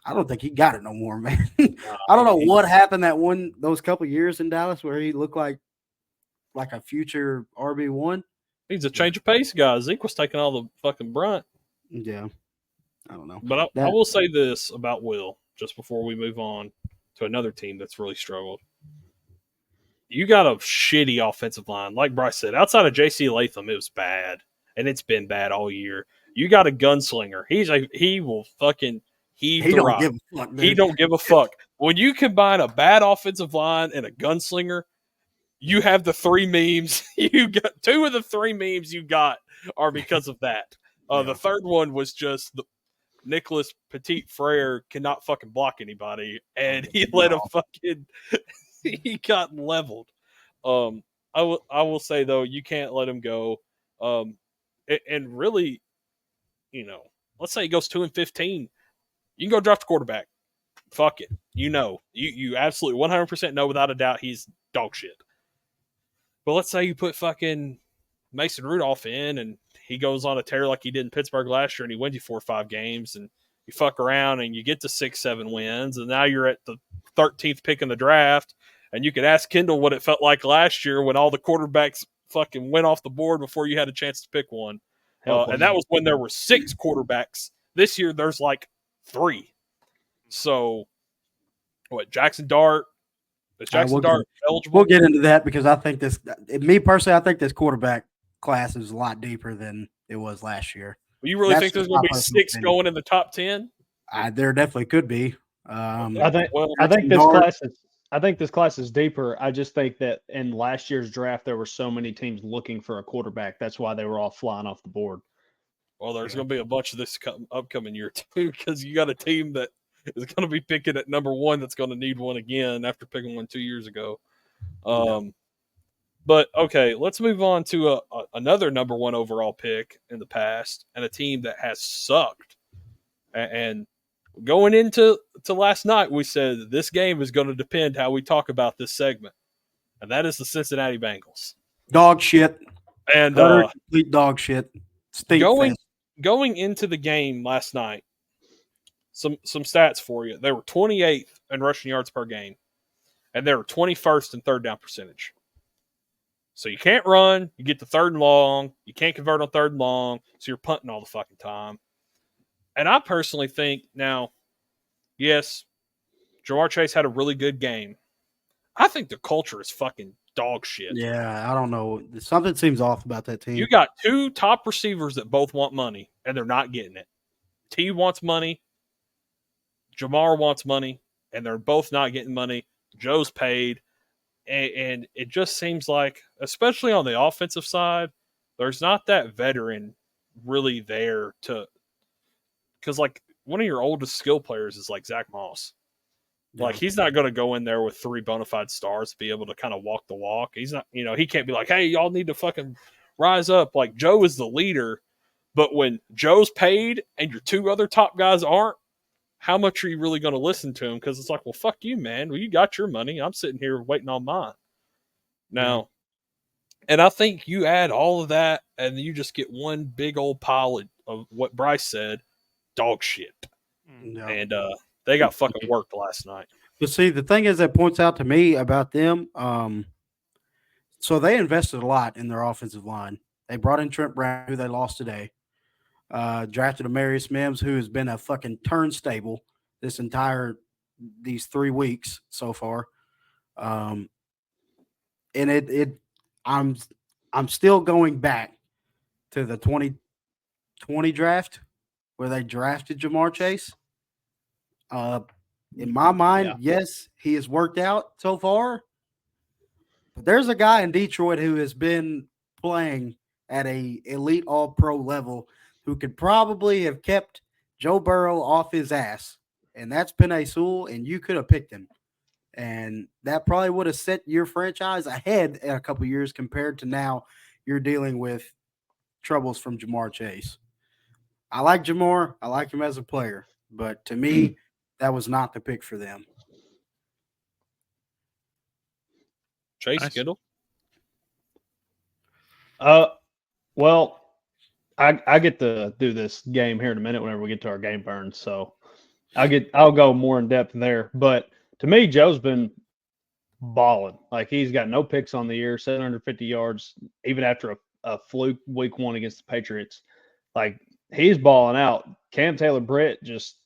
I don't think he got it no more, man. I don't know what happened those couple years in Dallas where he looked like a future RB1. He's a change of pace guy. Zeke was taking all the fucking brunt. Yeah. I don't know. But I That will say this about Will just before we move on to another team that's really struggled. You got a shitty offensive line. Like Bryce said, outside of J.C. Latham, it was bad. And it's been bad all year. You got a gunslinger. He will fucking heave he the don't rock. give a fuck, dude. He don't give a fuck. When you combine a bad offensive line and a gunslinger, you have the three memes. You got two of the three memes you got are because of that. Yeah. The third one was just the Nicholas Petit Frere cannot fucking block anybody, and he let him fucking he got leveled. I will say though, you can't let him go. And really, let's say he goes 2-15, you can go draft a quarterback. Fuck it, you absolutely 100% know without a doubt he's dog shit. But let's say you put fucking Mason Rudolph in, and he goes on a tear like he did in Pittsburgh last year, and he wins you 4 or 5 games, and you fuck around and you get to 6-7 wins, and now you're at the 13th pick in the draft, and you could ask Kendall what it felt like last year when all the quarterbacks fucking went off the board before you had a chance to pick one. And that was when there were 6 quarterbacks. This year there's like 3. So, Jackson Dart? Is Jackson Dart eligible? We'll get into that because I think me personally, I think this quarterback class is a lot deeper than it was last year. You really think there's going to be 6 going in the top 10? There definitely could be. I think this class is deeper. I just think that in last year's draft there were so many teams looking for a quarterback. That's why they were all flying off the board. Well, there's going to be a bunch of this upcoming year too, because you got a team that is going to be picking at number 1 that's going to need one again after picking one 2 years ago. But okay, let's move on to another number 1 overall pick in the past, and a team that has sucked. And going into last night, we said this game is going to depend how we talk about this segment, and that is the Cincinnati Bengals. Dog shit. And complete dog shit. Going into the game last night, some stats for you. They were 28th in rushing yards per game, and they were 21st in third down percentage. So you can't run. You get the 3rd and long. You can't convert on 3rd and long, so you're punting all the fucking time. And I personally think now, yes, Jamar Chase had a really good game. I think the culture is fucking dog shit. Yeah, I don't know. Something seems off about that team. You got 2 top receivers that both want money, and they're not getting it. T wants money. Jamar wants money, and they're both not getting money. Joe's paid. And it just seems like, especially on the offensive side, there's not that veteran really there to – because, like, one of your oldest skill players is like Zach Moss. Like, he's not going to go in there with 3 bona fide stars to be able to kind of walk the walk. He's not, he can't be like, hey, y'all need to fucking rise up. Like, Joe is the leader, but when Joe's paid and your 2 other top guys aren't, how much are you really going to listen to him? Because it's like, well, fuck you, man. Well, you got your money. I'm sitting here waiting on mine. Now, and I think you add all of that, and you just get one big old pile of what Bryce said, dog shit. No. And they got fucking worked last night. But see, the thing is that points out to me about them, so they invested a lot in their offensive line. They brought in Trent Brown, who they lost today. Drafted Amarius Mims, who has been a fucking turnstable these 3 weeks so far. And I'm still going back to the 2020 draft where they drafted Jamar Chase. In my mind, yes, he has worked out so far. But there's a guy in Detroit who has been playing at a elite all-pro level who could probably have kept Joe Burrow off his ass, and that's Penei Sewell, and you could have picked him. And that probably would have set your franchise ahead in a couple of years compared to now you're dealing with troubles from Jamar Chase. I like Jamar. I like him as a player. But to me, that was not the pick for them. Chase, Kendall? Well, I get to do this game here in a minute whenever we get to our game burn. So I'll go more in depth there. But to me, Joe's been balling. Like, he's got no picks on the year, 750 yards, even after a fluke week 1 against the Patriots. Like, he's balling out. Cam Taylor-Britt just,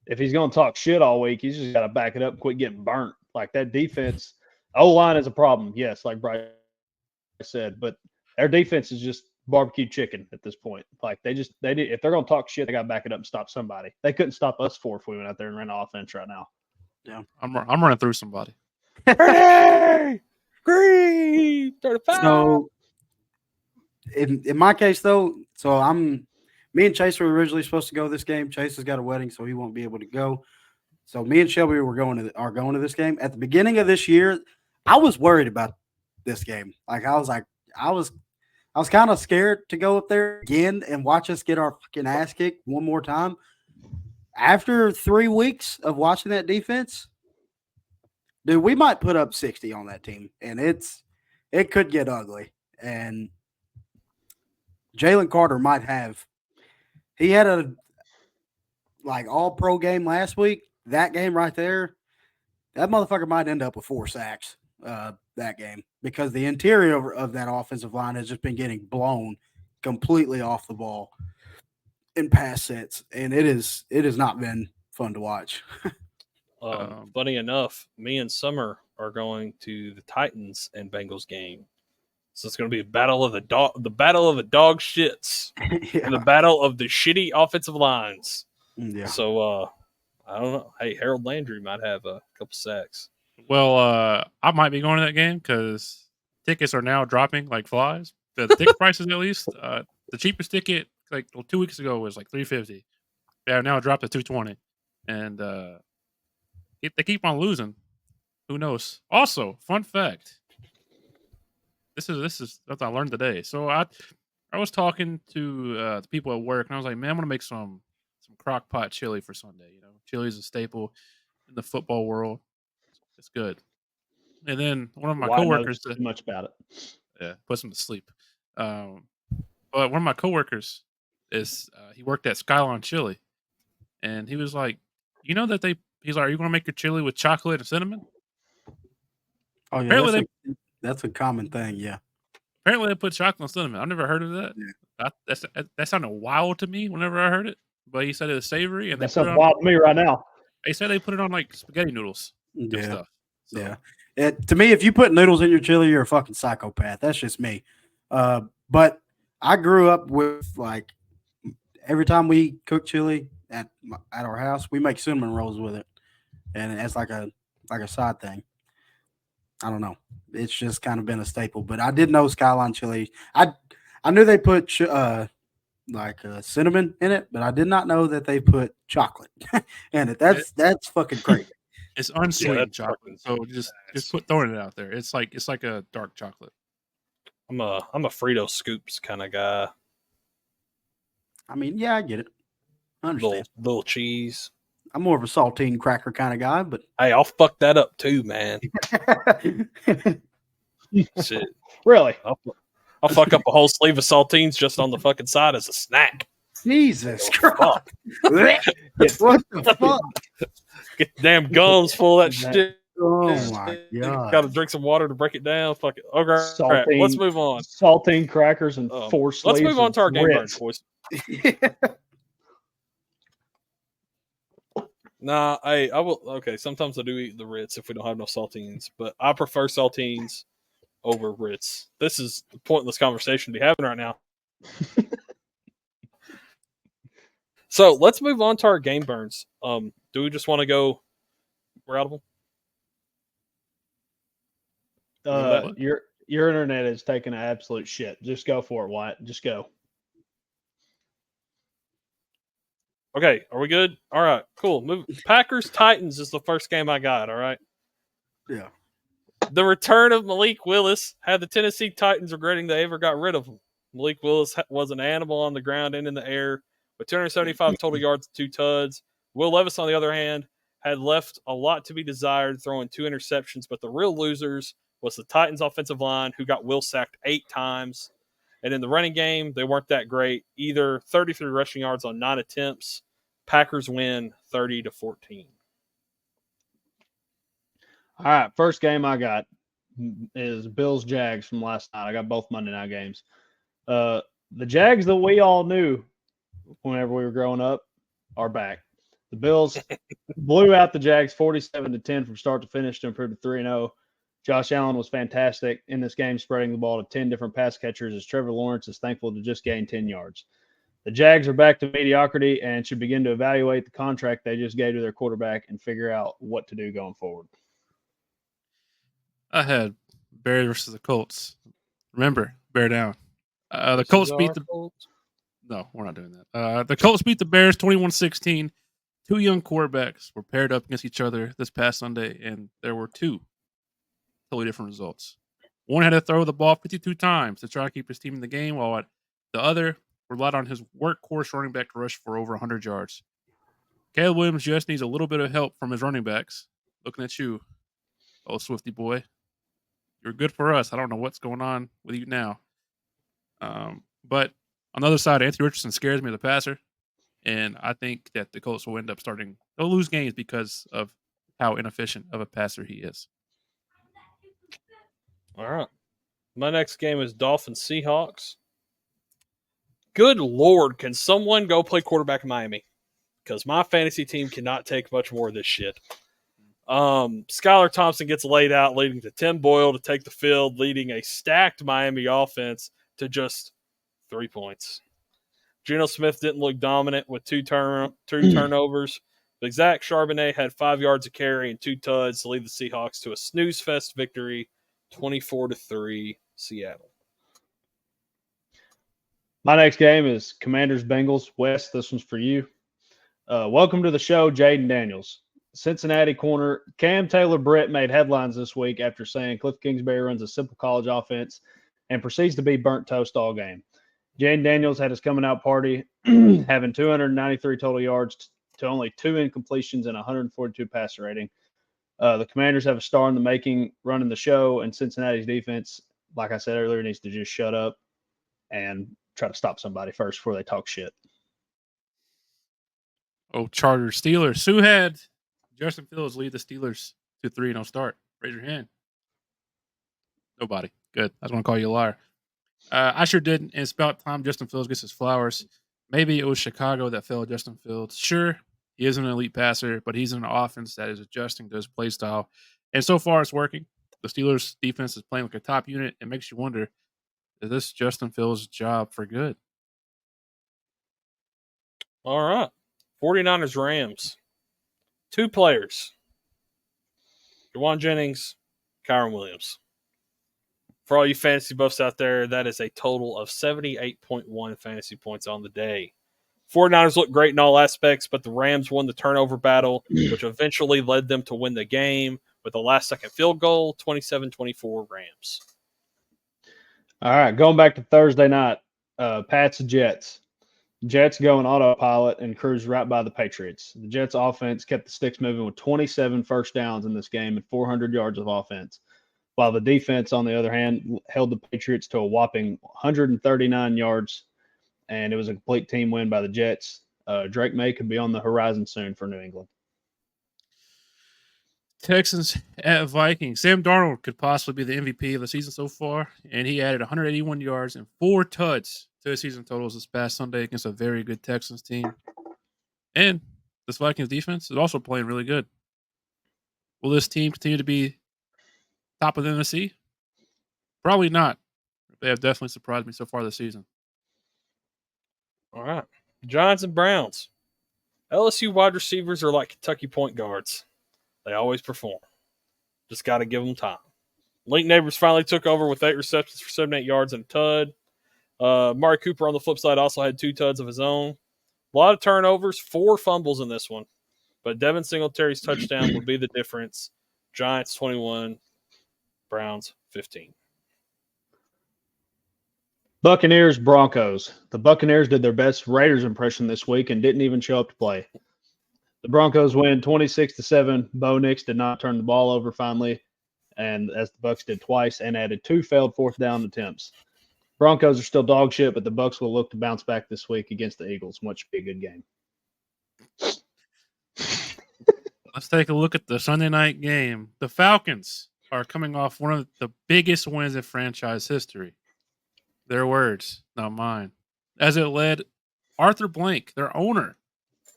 if he's going to talk shit all week, he's just got to back it up and quit getting burnt. Like that defense, O-line is a problem, yes, like Bryce said, but their defense is just barbecue chicken at this point. Like they did, if they're going to talk shit, they got to back it up and stop somebody. They couldn't stop us four if we went out there and ran offense right now. Yeah, I'm running through somebody. Ready! Green! 35! So in my case though, me and Chase were originally supposed to go this game. Chase has got a wedding, so he won't be able to go. So me and Shelby are going to this game. At the beginning of this year, I was worried about this game. I was kind of scared to go up there again and watch us get our fucking ass kicked one more time. After 3 weeks of watching that defense, dude, we might put up 60 on that team, and it could get ugly. And Jalen Carter he had a all-pro game last week. That game right there, that motherfucker might end up with 4 sacks that game because the interior of that offensive line has just been getting blown completely off the ball in pass sets, and it has not been fun to watch. Funny enough, me and Summer are going to the Titans and Bengals game. So it's going to be a battle of the dog shits, Yeah. and the battle of the shitty offensive lines. Yeah. So I don't know. Hey, Harold Landry might have a couple sacks. Well, I might be going to that game because tickets are now dropping like flies. The ticket prices, at least, the cheapest ticket 2 weeks ago was like $350. They have now dropped to $220, and they keep on losing. Who knows? Also, fun fact. This is something I learned today. So I was talking to the people at work, and I was like, man, I'm gonna make some crock pot chili for Sunday. You know, chili is a staple in the football world. It's good. And then one of my coworkers knows too much about it. Yeah, puts him to sleep. But one of my coworkers he worked at Skyline Chili, and he was like, you know that he's like, are you gonna make your chili with chocolate and cinnamon? Oh yeah, Apparently that's a common thing. Yeah. Apparently they put chocolate and cinnamon. I've never heard of that. Yeah. That sounded wild to me whenever I heard it. But he said it was savory, and that sounds wild to me right now. They said they put it on like spaghetti noodles and Yeah. stuff. So. Yeah. To me, if you put noodles in your chili, you're a fucking psychopath. That's just me. But I grew up with every time we cook chili at our house, we make cinnamon rolls with it, and it's like a side thing. I don't know. It's just kind of been a staple. But I did know Skyline Chili. I knew they put cinnamon in it, but I did not know that they put chocolate in it. That's fucking crazy. It's unsweetened Yeah, chocolate. So just throwing it out there. It's like a dark chocolate. I'm a Frito Scoops kind of guy. I mean, yeah, I get it. I understand. Little cheese. I'm more of a saltine cracker kind of guy, but Hey, I'll fuck that up too, man. Shit. Really? I'll fuck up a whole sleeve of saltines just on the fucking side as a snack. Jesus Christ. What the fuck? Get the damn gums full of that shit. Oh my God. Got to drink some water to break it down. Fuck it. Okay, crap. Let's move on. Saltine crackers and 4 sleeves. Let's move on to our game Ritz. burns, boys. Nah, I will. Okay, sometimes I do eat the Ritz if we don't have no saltines, but I prefer saltines over Ritz. This is a pointless conversation to be having right now. So let's move on to our game burns. Do we just want to go routable? Your internet is taking an absolute shit. Just go for it, Wyatt. Just go. Okay, are we good? All right, cool. Packers Titans is the first game I got. All right. Yeah. The return of Malik Willis had the Tennessee Titans regretting they ever got rid of him. Malik Willis was an animal on the ground and in the air with 275 total yards and 2 tuds. Will Levis, on the other hand, had left a lot to be desired, throwing 2 interceptions. But the real losers was the Titans offensive line, who got Will sacked 8 times. And in the running game, they weren't that great either. 33 rushing yards on 9 attempts. Packers win 30-14. All right, first game I got is Bills-Jags from last night. I got both Monday night games. The Jags that we all knew whenever we were growing up, are back. The Bills blew out the Jags 47-10 from start to finish to improve to 3-0. Josh Allen was fantastic in this game, spreading the ball to 10 different pass catchers as Trevor Lawrence is thankful to just gain 10 yards. The Jags are back to mediocrity and should begin to evaluate the contract they just gave to their quarterback and figure out what to do going forward. I had Bears versus the Colts. Remember, bear down. The This Colts is beat our the. Colts. No, we're not doing that. The Colts beat the Bears 21-16. Two young quarterbacks were paired up against each other this past Sunday, and there were two totally different results. One had to throw the ball 52 times to try to keep his team in the game, while the other relied on his workhorse running back to rush for over 100 yards. Caleb Williams just needs a little bit of help from his running backs. Looking at you, oh Swifty boy. You're good for us. I don't know what's going on with you now. But on the other side, Anthony Richardson scares me as a passer. And I think that the Colts will end up they'll lose games because of how inefficient of a passer he is. All right. My next game is Dolphins Seahawks. Good Lord, can someone go play quarterback in Miami? Because my fantasy team cannot take much more of this shit. Skylar Thompson gets laid out, leading to Tim Boyle to take the field, leading a stacked Miami offense to just 3 points. Geno Smith didn't look dominant with two turnovers, but Zach Charbonnet had 5 yards of carry and 2 tuds to lead the Seahawks to a snooze fest victory, 24-3 Seattle. My next game is Commanders Bengals. Wes, this one's for you. Welcome to the show, Jaden Daniels. Cincinnati corner Cam Taylor-Britt made headlines this week after saying Cliff Kingsbury runs a simple college offense and proceeds to be burnt toast all game. Jaden Daniels had his coming out party, having 293 total yards to only 2 incompletions and 142 passer rating. The Commanders have a star in the making running the show, and Cincinnati's defense, like I said earlier, needs to just shut up and try to stop somebody first before they talk shit. Oh, Chargers Steelers. Who had Justin Fields lead the Steelers to 3-0 start? Raise your hand. Nobody. Good. I was going to call you a liar. I sure didn't. And it's about time Justin Fields gets his flowers. Maybe it was Chicago that failed Justin Fields. Sure, he is an elite passer, but he's in an offense that is adjusting to his play style. And so far, it's working. The Steelers' defense is playing like a top unit. It makes you wonder, is this Justin Fields' job for good? All right. 49ers Rams. 2 players. Juwan Jennings, Kyron Williams. For all you fantasy buffs out there, that is a total of 78.1 fantasy points on the day. 49ers look great in all aspects, but the Rams won the turnover battle, which eventually led them to win the game with a last-second field goal, 27-24 Rams. All right, going back to Thursday night, Pats and Jets. Jets go on autopilot and cruise right by the Patriots. The Jets offense kept the sticks moving with 27 first downs in this game and 400 yards of offense, while the defense, on the other hand, held the Patriots to a whopping 139 yards, and it was a complete team win by the Jets. Drake May could be on the horizon soon for New England. Texans at Vikings. Sam Darnold could possibly be the MVP of the season so far, and he added 181 yards and 4 tuds to his season totals this past Sunday against a very good Texans team. And this Vikings defense is also playing really good. Will this team continue to be top of the NFC? Probably not. They have definitely surprised me so far this season. All right. Giants and Browns. LSU wide receivers are like Kentucky point guards. They always perform. Just got to give them time. Link Neighbors finally took over with 8 receptions for 78 yards and a tud. Amari Cooper on the flip side also had 2 tuds of his own. A lot of turnovers, 4 fumbles in this one. But Devin Singletary's touchdown would be the difference. Giants 21, Browns 15. Buccaneers, Broncos. The Buccaneers did their best Raiders impression this week and didn't even show up to play. The Broncos win 26-7. Bo Nix did not turn the ball over finally, and as the Bucs did twice, and added 2 failed 4th down attempts. Broncos are still dog shit, but the Bucs will look to bounce back this week against the Eagles, which should be a good game. Let's take a look at the Sunday night game. The Falcons are coming off one of the biggest wins in franchise history. Their words, not mine. As it led Arthur Blank, their owner,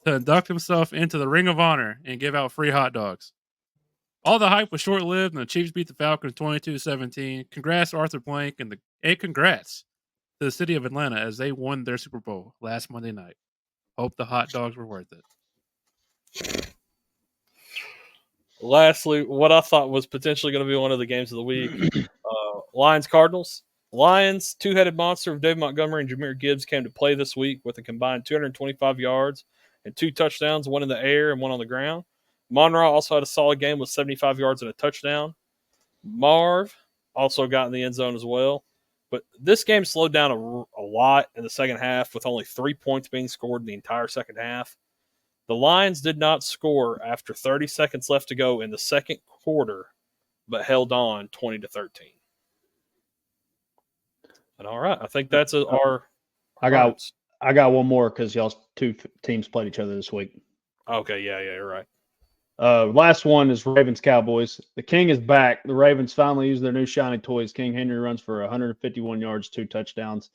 to induct himself into the Ring of Honor and give out free hot dogs. All the hype was short-lived, and the Chiefs beat the Falcons 22-17. Congrats to Arthur Blank, and congrats to the city of Atlanta as they won their Super Bowl last Monday night. Hope the hot dogs were worth it. Lastly, what I thought was potentially going to be one of the games of the week, Lions-Cardinals. Lions, two-headed monster of Dave Montgomery and Jahmyr Gibbs came to play this week with a combined 225 yards and 2 touchdowns, one in the air and one on the ground. Monroe also had a solid game with 75 yards and a touchdown. Marv also got in the end zone as well. But this game slowed down a lot in the second half with only 3 points being scored in the entire second half. The Lions did not score after 30 seconds left to go in the second quarter, but held on 20-13. And all right, I think that's our. I got one more because y'all's two teams played each other this week. Okay, yeah, you're right. Last one is Ravens Cowboys. The King is back. The Ravens finally used their new shiny toys. King Henry runs for 151 yards, 2 touchdowns.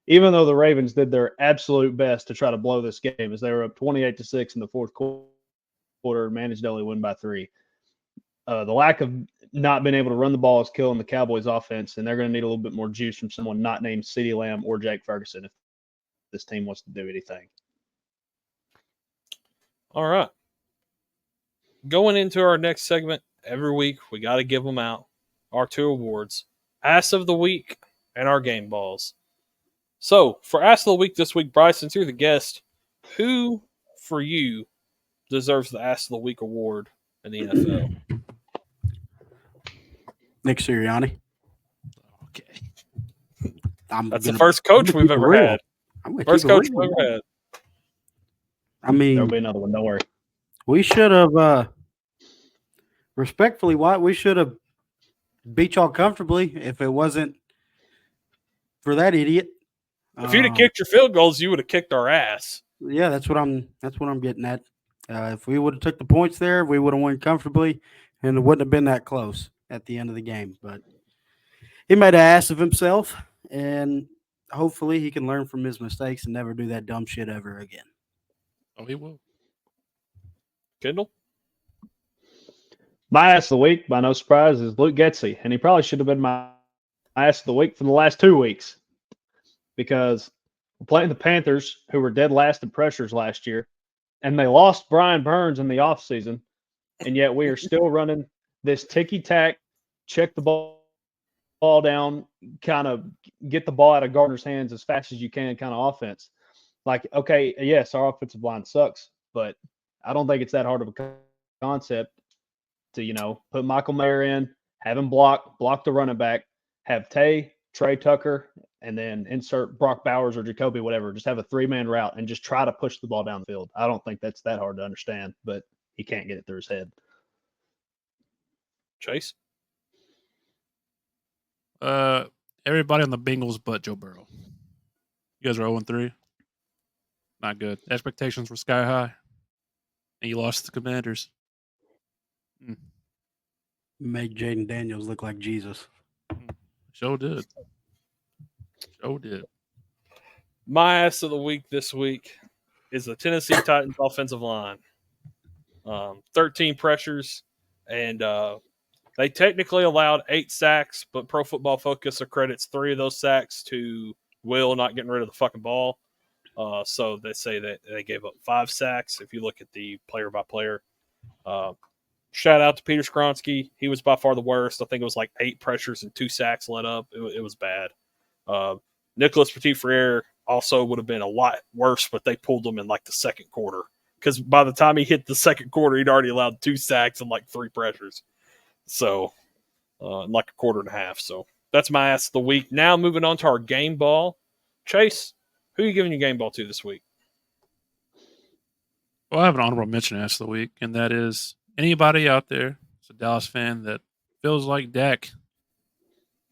Even though the Ravens did their absolute best to try to blow this game, as they were up 28-6 in the fourth quarter, managed to only win by 3. The lack of not being able to run the ball is killing the Cowboys' offense, and they're going to need a little bit more juice from someone not named CeeDee Lamb or Jake Ferguson if this team wants to do anything. All right. Going into our next segment, every week we got to give them out, our 2 awards, Ass of the Week and our Game Balls. So, for Ass of the Week this week, Bryce, since you're the guest, who, for you, deserves the Ass of the Week award in the NFL? Nick Sirianni. Okay. That's the first coach we've ever had. First coach we've ever had. I mean, There'll be another one. Don't worry. We should have, respectfully, Wyatt, we should have beat y'all comfortably if it wasn't for that idiot. If you'd have kicked your field goals, you would have kicked our ass. Yeah, that's what I'm getting at. If we would have took the points there, we would have won comfortably, and it wouldn't have been that close at the end of the game. But he made an ass of himself, and hopefully he can learn from his mistakes and never do that dumb shit ever again. Oh, he will. Kendall? My ass of the week, by no surprise, is Luke Getsy, and he probably should have been my ass of the week for the last 2 weeks because we're playing the Panthers, who were dead last in pressures last year, and they lost Brian Burns in the offseason, and yet we are still running this ticky-tack, check the ball down, kind of get the ball out of Gardner's hands as fast as you can kind of offense. Like, okay, yes, our offensive line sucks, but I don't think it's that hard of a concept to, put Michael Mayer in, have him block the running back, have Trey Tucker, and then insert Brock Bowers or Jacoby, whatever. Just have a 3-man route and just try to push the ball down the field. I don't think that's that hard to understand, but he can't get it through his head. Chase? Everybody on the Bengals but Joe Burrow. You guys are 0-3. Not good. Expectations were sky high. And you lost to the Commanders. Make Jaden Daniels look like Jesus. Sure did. Sure did. My ass of the week this week is the Tennessee Titans offensive line. 13 pressures, and they technically allowed 8 sacks, but Pro Football Focus accredits 3 of those sacks to Will not getting rid of the fucking ball. So they say that they gave up 5 sacks. If you look at the player-by-player, shout out to Peter Skronsky. He was by far the worst. I think it was like 8 pressures and 2 sacks let up. It was bad. Nicholas Petit-Frere also would have been a lot worse, but they pulled him in like the second quarter because by the time he hit the second quarter, he'd already allowed 2 sacks and like 3 pressures. So, like a quarter and a half. So that's my ass of the week. Now moving on to our game ball. Chase, who are you giving your game ball to this week? Well, I have an honorable mention ass of the week, and that is anybody out there, it's a Dallas fan that feels like Dak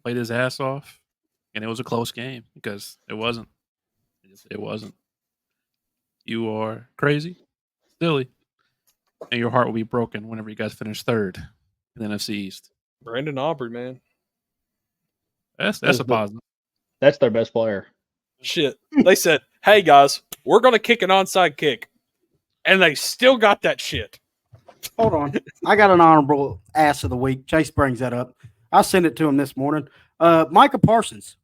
played his ass off, and it was a close game because it wasn't. It wasn't. You are crazy, silly, and your heart will be broken whenever you guys finish third in the NFC East. Brandon Aubrey, man. That's a positive. That's their best player. Shit. They said, hey, guys, we're going to kick an onside kick. and they still got that shit. Hold on. I got an honorable ass of the week. Chase brings that up. I sent it to him this morning. Micah Parsons,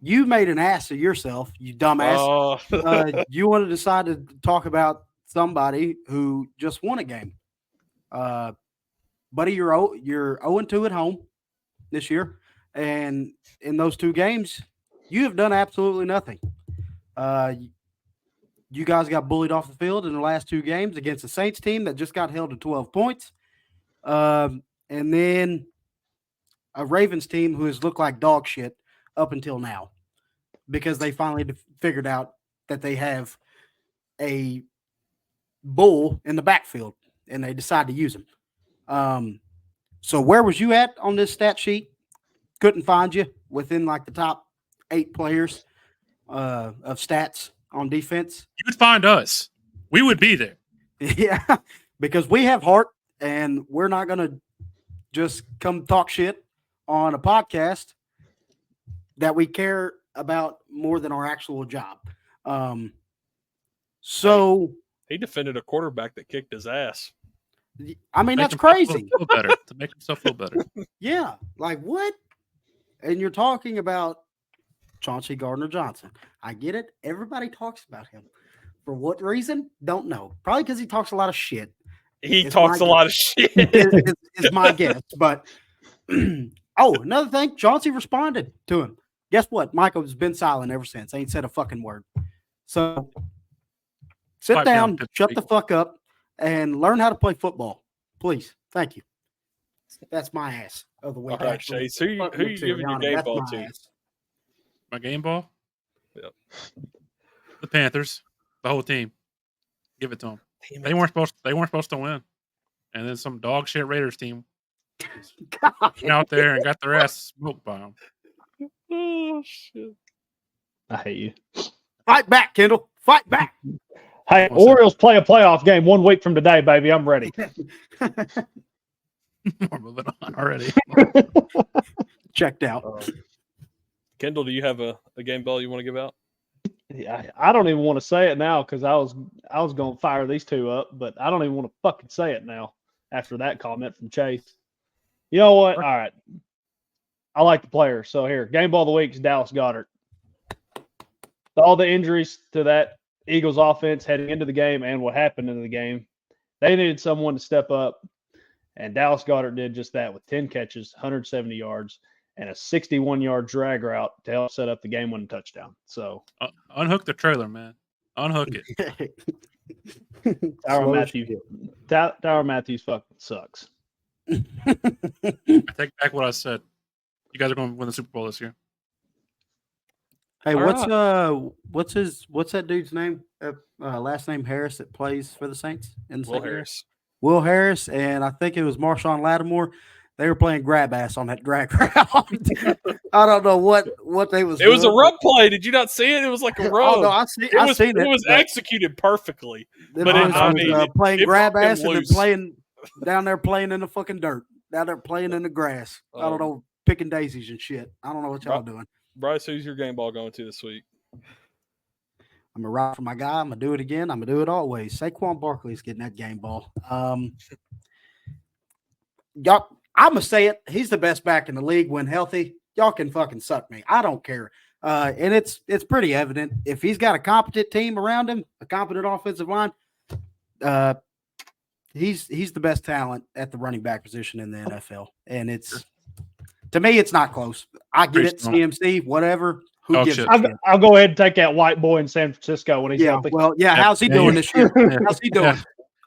you made an ass of yourself, you dumbass. You want to decide to talk about somebody who just won a game. Buddy, you're 0-2 at home this year. And in those 2 games, you have done absolutely nothing. You guys got bullied off the field in the last 2 games against the Saints team that just got held to 12 points. And then a Ravens team who has looked like dog shit up until now because they finally figured out that they have a bull in the backfield and they decide to use him. So where was you at on this stat sheet? Couldn't find you within like the top 8 players of stats on defense. You would find us. We would be there. Yeah, because we have heart and we're not going to just come talk shit on a podcast that we care about more than our actual job. So he defended a quarterback that kicked his ass. I mean, that's crazy. To make himself feel better. Yeah, like what? And you're talking about Chauncey Gardner-Johnson. I get it. Everybody talks about him. For what reason? Don't know. Probably because he talks a lot of shit. He talks a lot of shit. Is my guess. But another thing, Chauncey responded to him. Guess what? Michael's been silent ever since. Ain't said a fucking word. So sit down, shut the fuck up, and learn how to play football. Please. Thank you. That's my ass of the week. All right, Chase. Who you giving your game ball to? Ass. My game ball? Yep. The Panthers. The whole team. Give it to them. They weren't supposed to win. And then some dog shit Raiders team went out there and got their ass smoked by them. Oh shit! I hate you. Fight back, Kendall. Fight back. Hey, Orioles play a playoff game 1 week from today, baby. I'm ready. We're moving on already. Checked out. Kendall, do you have a game ball you want to give out? Yeah, I don't even want to say it now because I was going to fire these 2 up, but I don't even want to fucking say it now after that comment from Chase. You know what? All right. I like the player. So here, game ball of the week is Dallas Goedert. All the injuries to that Eagles offense heading into the game and what happened in the game, they needed someone to step up, and Dallas Goedert did just that with 10 catches, 170 yards, and a 61-yard drag route to help set up the game-winning touchdown. So unhook the trailer, man. Unhook it. Tyrann Matthews fucking sucks. I take back what I said. You guys are going to win the Super Bowl this year. Hey, what's that dude's name? Last name Harris that plays for the Saints in the Will Harris. Will Harris, and I think it was Marshawn Lattimore. They were playing grab ass on that drag route. I don't know what they was. It was a run play. Did you not see it? It was like a run. Oh no, I seen it. It was executed perfectly. But playing grab ass and then playing down there playing in the fucking dirt. Down there playing in the grass. I don't know, picking daisies and shit. I don't know what y'all doing. Bryce, who's your game ball going to this week? I'm gonna ride for my guy. I'm gonna do it again. I'm gonna do it always. Saquon Barkley's getting that game ball. Y'all, I'm gonna say it. He's the best back in the league when healthy. Y'all can fucking suck me. I don't care. And it's pretty evident. If he's got a competent team around him, a competent offensive line, he's the best talent at the running back position in the NFL. And it's, to me, it's not close. I get it, CMC, whatever. Who gives a shit? I'll go ahead and take that white boy in San Francisco when he's healthy. Well, how's he doing this year? How's he doing?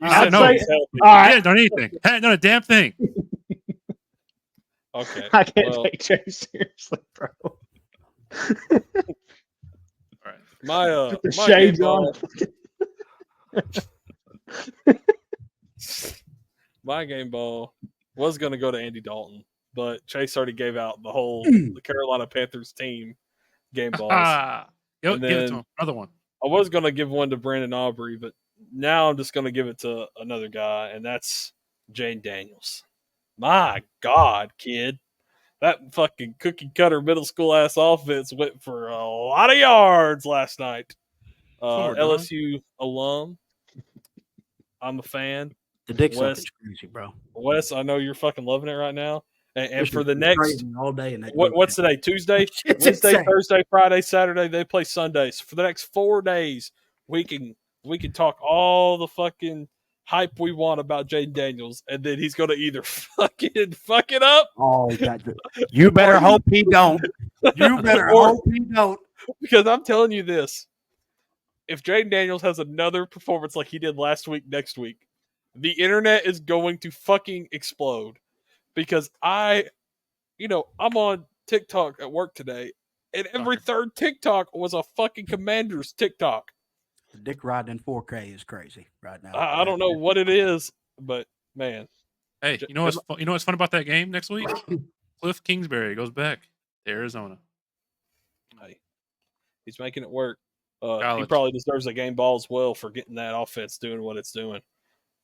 All right. He hasn't done anything. Hasn't done a damn thing. Okay. I can't take Chase seriously, bro. All right. My shades on. My game ball was going to go to Andy Dalton, but Chase already gave out the Carolina Panthers team game balls. Give it to him. Another one. I was going to give one to Brandon Aubrey, but now I'm just going to give it to another guy, and that's Jane Daniels. My God, kid. That fucking cookie cutter middle school ass offense went for a lot of yards last night. LSU alum. I'm a fan. The dick Wes, sucking's crazy, bro. Wes, I know you're fucking loving it right now. And There's for some the next, crazy all day in that what's group today? Tuesday, It's Wednesday, insane. Thursday, Friday, Saturday. They play Sundays. For the next 4 days, we can talk all the fucking hype we want about Jaden Daniels, and then he's gonna either fucking fuck it up. Oh, he got good. You better hope he don't. You better Or- hope he don't. Because I'm telling you this, if Jaden Daniels has another performance like he did last week, next week, the internet is going to fucking explode. Because I'm on TikTok at work today, and every third TikTok was a fucking Commanders TikTok. The dick riding in 4K is crazy right now. I don't know what it is, but man, Hey, you know what's fun about that game next week? Cliff Kingsbury goes back to Arizona. hey, he's making it work. He College. probably deserves a game ball as well for getting that offense doing what it's doing.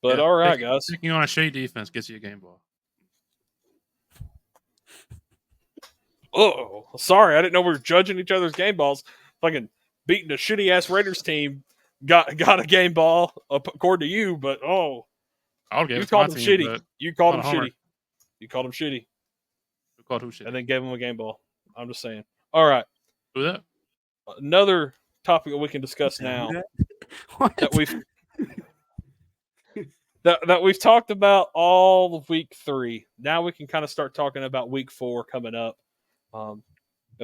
But Yeah, all right, guys. Taking on a shade defense gets you a game ball. Oh, sorry, I didn't know we were judging each other's game balls. Fucking beating a shitty ass Raiders team got a game ball according to you, but I'll give you it to my called him team, shitty. but You called him not a homer. shitty. You called him shitty, Who called who shit? and then gave him a game ball. I'm just saying. All right, Who that? another topic that we can discuss now What? that we've that we've talked about all of week 3. Now we can kind of start talking about week 4 coming up. And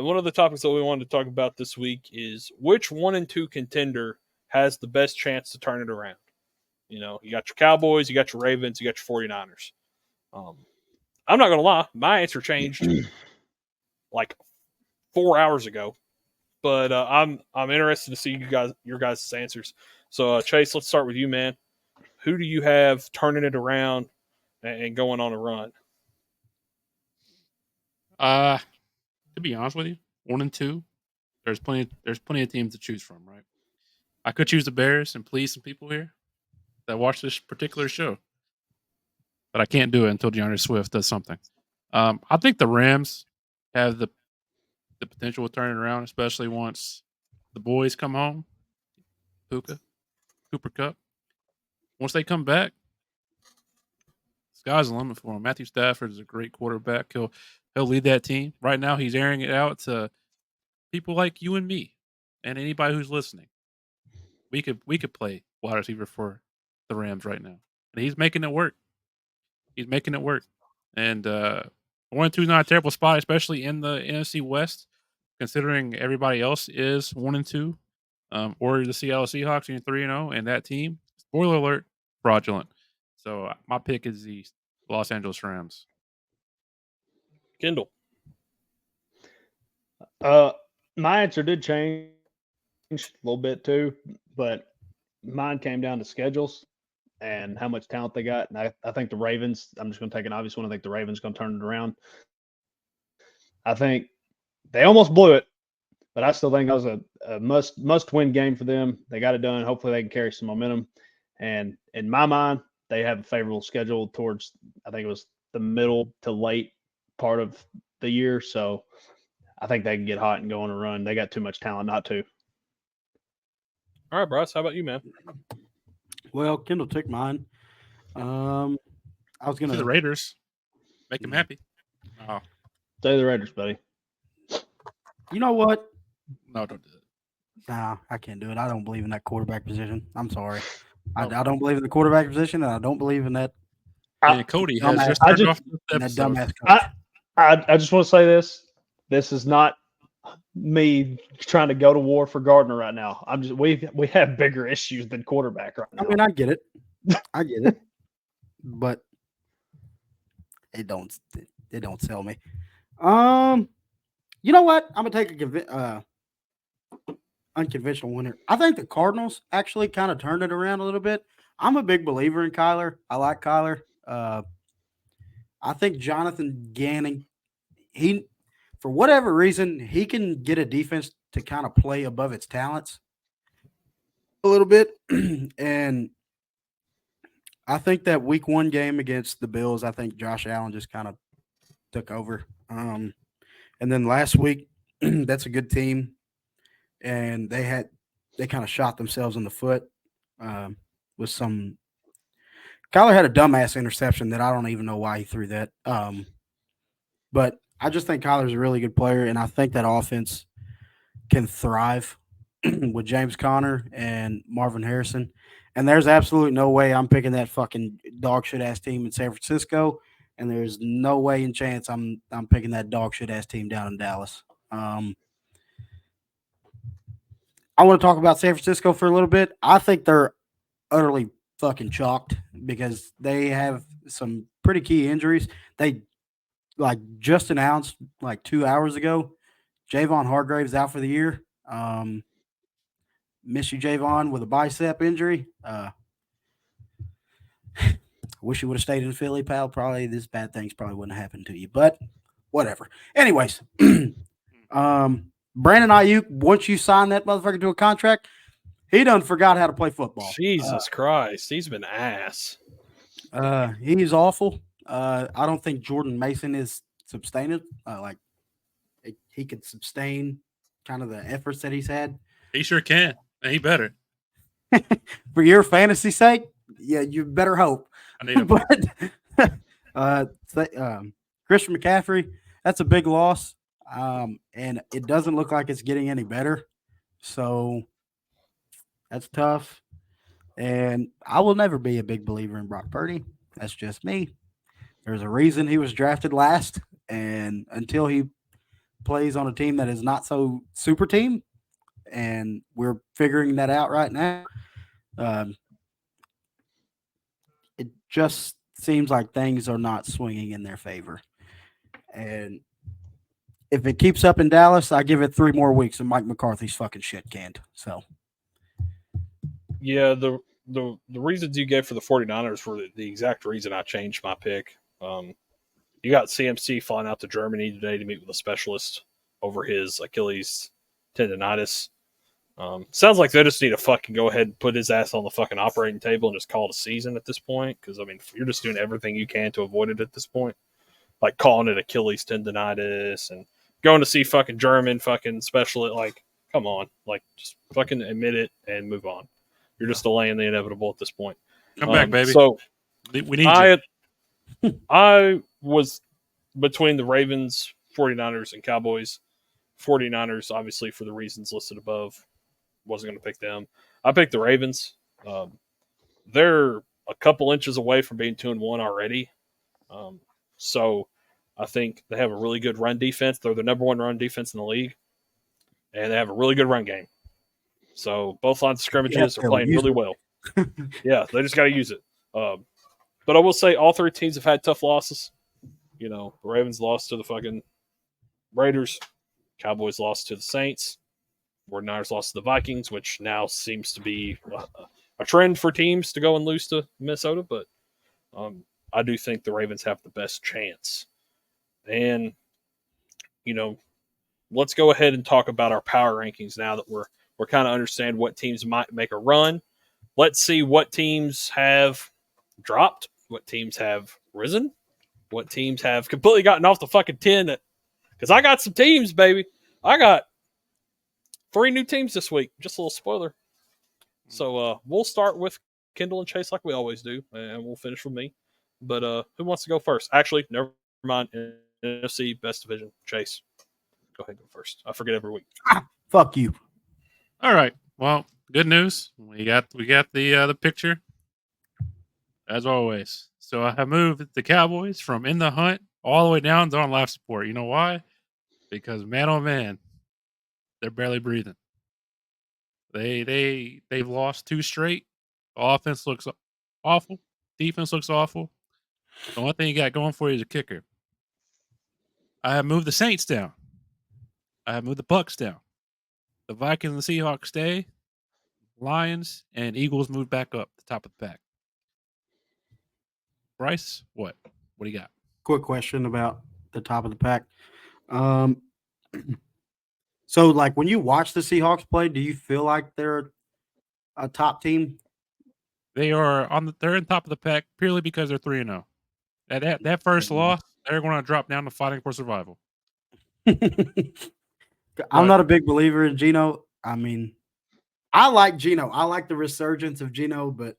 one of the topics that we wanted to talk about this week is which 1 and 2 contender has the best chance to turn it around. You got your Cowboys, you got your Ravens, you got your 49ers. I'm not going to lie, my answer changed like 4 hours ago, but I'm interested to see your guys' answers. So Chase, let's start with you, man. Who do you have turning it around and going on a run? To be honest with you, 1 and 2, there's plenty of teams to choose from, right? I could choose the Bears and please some people here that watch this particular show, but I can't do it until DeAndre Swift does something. I think the Rams have the potential to turn it around, especially once the boys come home. Cooper Kupp. Once they come back, sky's the limit for him. Matthew Stafford is a great quarterback. He'll lead that team. Right now, he's airing it out to people like you and me, and anybody who's listening. We could play wide receiver for the Rams right now, and he's making it work. And 1 and 2 is not a terrible spot, especially in the NFC West, considering everybody else is 1 and 2, or the Seattle Seahawks are 3-0, and that team, spoiler alert, fraudulent. So my pick is the Los Angeles Rams. Kendall. My answer did change a little bit too, but mine came down to schedules and how much talent they got. And I think the Ravens, I'm just going to take an obvious one. I think the Ravens going to turn it around. I think they almost blew it, but I still think that was a must win game for them. They got it done. Hopefully they can carry some momentum. And in my mind, they have a favorable schedule towards, I think it was the middle to late part of the year. So I think they can get hot and go on a run. They got too much talent not to. All right, Bryce, how about you, man? Well, Kendall took mine. I was To gonna the Raiders, make them happy. Oh Stay the Raiders, buddy. You know what? no, don't do it. Nah, I can't do it. I don't believe in that quarterback position. I'm sorry. I don't believe in the quarterback position, and I don't believe in that. And Cody has dumbass- just I turned just- off the That episode. dumbass coach. I just want to say this. This is not me trying to go to war for Gardner right now. I'm just we have bigger issues than quarterback right now. I mean, I get it. But it don't sell me. You know what? I'm gonna take a unconventional winner. I think the Cardinals actually kind of turned it around a little bit. I'm a big believer in Kyler. I like Kyler. I think Jonathan Gannon, for whatever reason, he can get a defense to kind of play above its talents a little bit. And I think that week 1 game against the Bills, I think Josh Allen just kind of took over. And then last week, that's a good team. And they kind of shot themselves in the foot with some Kyler had a dumbass interception that I don't even know why he threw that. But I just think Kyler's a really good player, and I think that offense can thrive with James Conner and Marvin Harrison. And there's absolutely no way I'm picking that fucking dog shit ass team in San Francisco. And there's no way in chance I'm picking that dog shit ass team down in Dallas. I want to talk about San Francisco for a little bit. I think they're utterly fucking chalked because they have some pretty key injuries. They just announced 2 hours ago, Javon Hargrave's out for the year. Miss you, Javon, with a bicep injury. Wish you would have stayed in Philly, pal. Probably this bad things probably wouldn't have happened to you, but whatever. Anyways, Brandon Ayuk, once you sign that motherfucker to a contract, he done forgot how to play football. Jesus Christ, he's been ass. He's awful. I don't think Jordan Mason is sustainable. He could sustain kind of the efforts that he's had. He sure can. And he better. For your fantasy sake, yeah, you better hope. I need him. But Christian McCaffrey, that's a big loss. And it doesn't look like it's getting any better. So that's tough. And I will never be a big believer in Brock Purdy. That's just me. There's a reason he was drafted last. And until he plays on a team that is not so super team, and we're figuring that out right now, it just seems like things are not swinging in their favor. And if it keeps up in Dallas, I give it 3 more weeks and Mike McCarthy's fucking shit canned. So, yeah, the reasons you gave for the 49ers were the exact reason I changed my pick. You got CMC flying out to Germany today to meet with a specialist over his Achilles tendonitis. Sounds like they just need to fucking go ahead and put his ass on the fucking operating table and just call it a season at this point. Because, I mean, you're just doing everything you can to avoid it at this point. Like calling it Achilles tendonitis and going to see fucking German fucking specialist. Like, come on. Like, just fucking admit it and move on. You're just delaying the inevitable at this point. Come back, baby. So, we need you. I was between the Ravens, 49ers, and Cowboys. 49ers, obviously, for the reasons listed above. Wasn't going to pick them. I picked the Ravens. They're a couple inches away from being 2-1 already. So I think they have a really good run defense. They're the number 1 run defense in the league. And they have a really good run game. So both lines of scrimmages are playing really well. Yeah, they just got to use it. But I will say all 3 teams have had tough losses. You know, the Ravens lost to the fucking Raiders. Cowboys lost to the Saints. 49ers lost to the Vikings, which now seems to be a trend for teams to go and lose to Minnesota. But I do think the Ravens have the best chance. And, you know, let's go ahead and talk about our power rankings now that we're kind of understand what teams might make a run. Let's see what teams have dropped, what teams have risen, what teams have completely gotten off the fucking 10. Because I got some teams, baby. I got 3 new teams this week. Just a little spoiler. So we'll start with Kendall and Chase like we always do, and we'll finish with me. But who wants to go first? Actually, never mind. NFC Best Division. Chase, go ahead and go first. I forget every week. Fuck you. All right. Well, good news. We got the picture as always. So I have moved the Cowboys from in the hunt all the way down to on life support. You know why? Because man, oh man, they're barely breathing. They've lost 2 straight. Offense looks awful. Defense looks awful. The only thing you got going for you is a kicker. I have moved the Saints down. I have moved the Bucks down. The Vikings and the Seahawks stay. Lions and Eagles move back up the top of the pack. Bryce, what? What do you got? Quick question about the top of the pack. So, like, when you watch the Seahawks play, do you feel like they're a top team? They are they're in top of the pack purely because they're 3-0. That first loss, they're going to drop down to fighting for survival. I'm not a big believer in Geno. I mean, I like Geno. I like the resurgence of Geno, but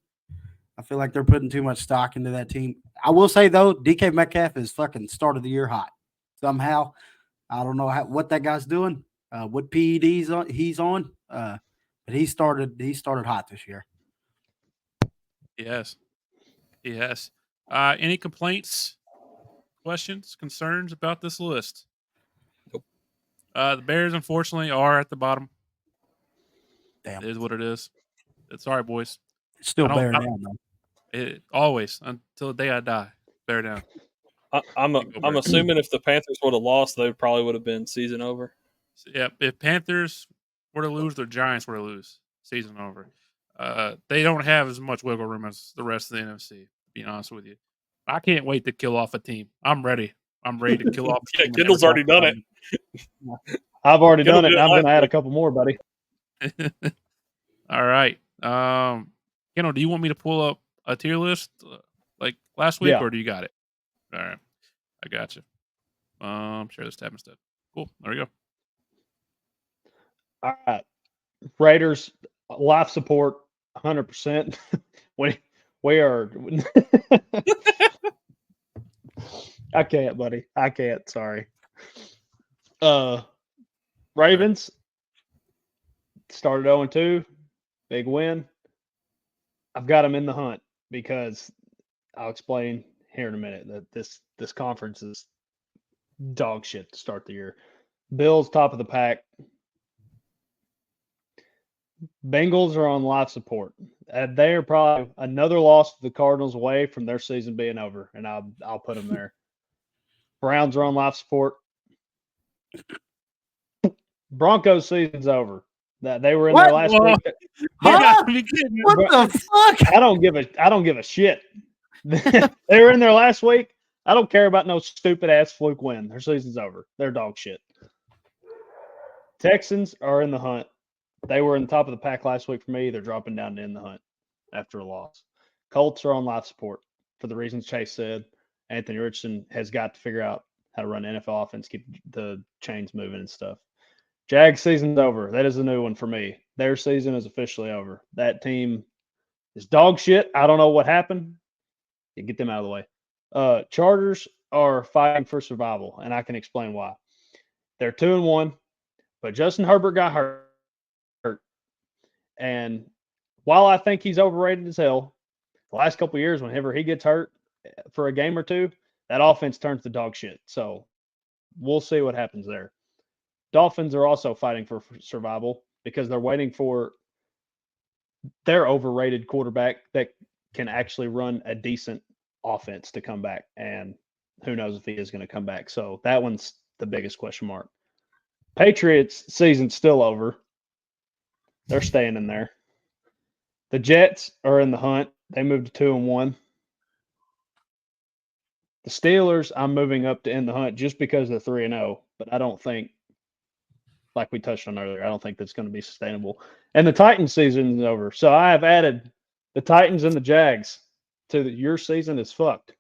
I feel like they're putting too much stock into that team. I will say though, DK Metcalf is fucking start of the year hot. Somehow, I don't know what that guy's doing, what PEDs he's on, but he started hot this year. Yes. Yes. Any complaints, questions, concerns about this list? Nope. The Bears, unfortunately, are at the bottom. Damn, It is what it is. It's all right, boys. it's still I don't- bear I- down though. Always until the day I die. Bear down. I'm assuming if the Panthers would have lost, they probably would have been season over. So, yeah, if Panthers were to lose, the Giants were to lose. Season over. They don't have as much wiggle room as the rest of the NFC. To be honest with you, I can't wait to kill off a team. I'm ready. I'm ready to kill off. A Yeah, team Kendall's already done it. I've already Kendall done it, did and it I'm going last to add a week. couple more, buddy. All right. Kendall, do you want me to pull up a tier list like last week, Yeah. or do you got it? All right, I got you. Share this tab instead. Cool. There we go. All right. Raiders, life support, 100%. we are. I can't, buddy. I can't. Sorry. Ravens started 0-2. Big win. I've got them in the hunt because I'll explain here in a minute that this conference is dog shit to start the year. Bills top of the pack. Bengals are on life support. They are probably another loss to the Cardinals away from their season being over, and I'll put them there. Browns are on life support. Broncos season's over. That they were in there last week. You got to be kidding me. What the fuck? I don't give a shit. They were in there last week. I don't care about no stupid ass fluke win. Their season's over. They're dog shit. Texans are in the hunt. They were in the top of the pack last week for me. They're dropping down to in the hunt after a loss. Colts are on life support for the reasons Chase said. Anthony Richardson has got to figure out how to run NFL offense, keep the chains moving and stuff. Jags season's over. That is a new one for me. Their season is officially over. That team is dog shit. I don't know what happened. You get them out of the way. Chargers are fighting for survival, and I can explain why. They're 2-1, but Justin Herbert got hurt. And while I think he's overrated as hell, the last couple of years, whenever he gets hurt for a game or two, that offense turns to dog shit. So we'll see what happens there. Dolphins are also fighting for survival because they're waiting for their overrated quarterback that can actually run a decent offense to come back. And who knows if he is going to come back. So that one's the biggest question mark. Patriots season's still over. They're staying in there. The Jets are in the hunt. They moved to 2-1. The Steelers, I'm moving up to in the hunt just because they're 3-0. But I don't think, like we touched on earlier, I don't think that's going to be sustainable. And the Titans season is over. So I have added the Titans and the Jags to your season is fucked.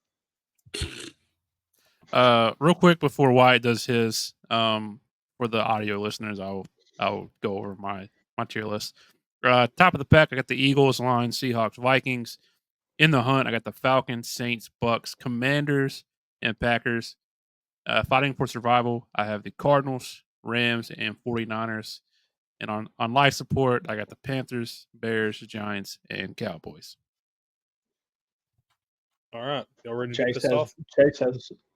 Real quick before Wyatt does his, for the audio listeners, I'll go over my tier list. Top of the pack, I got the Eagles, Lions, Seahawks, Vikings. In the hunt, I got the Falcons, Saints, Bucks, Commanders, and Packers. Fighting for survival, I have the Cardinals, Rams, and 49ers. And on life support, I got the Panthers, Bears, Giants, and Cowboys. All right. Y'all ready to get this off?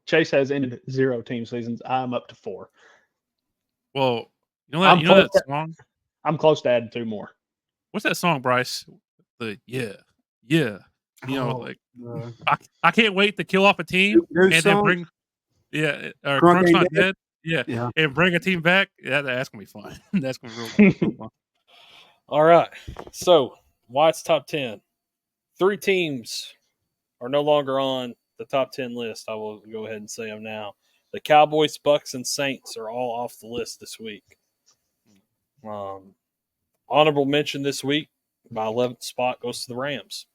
Chase has ended 0 team seasons. I'm up to 4. Well, you know that song? I'm close to adding 2 more. What's that song, Bryce? The yeah. You know, I can't wait to kill off a team and then bring Crunk's Not Dead. Yeah, and bring a team back. Yeah, that's gonna be fun. That's gonna be real fun. All right. So Wyatt's top 10. 3 teams are no longer on the top 10 list. I will go ahead and say them now. The Cowboys, Bucks, and Saints are all off the list this week. Honorable mention this week, my 11th spot goes to the Rams.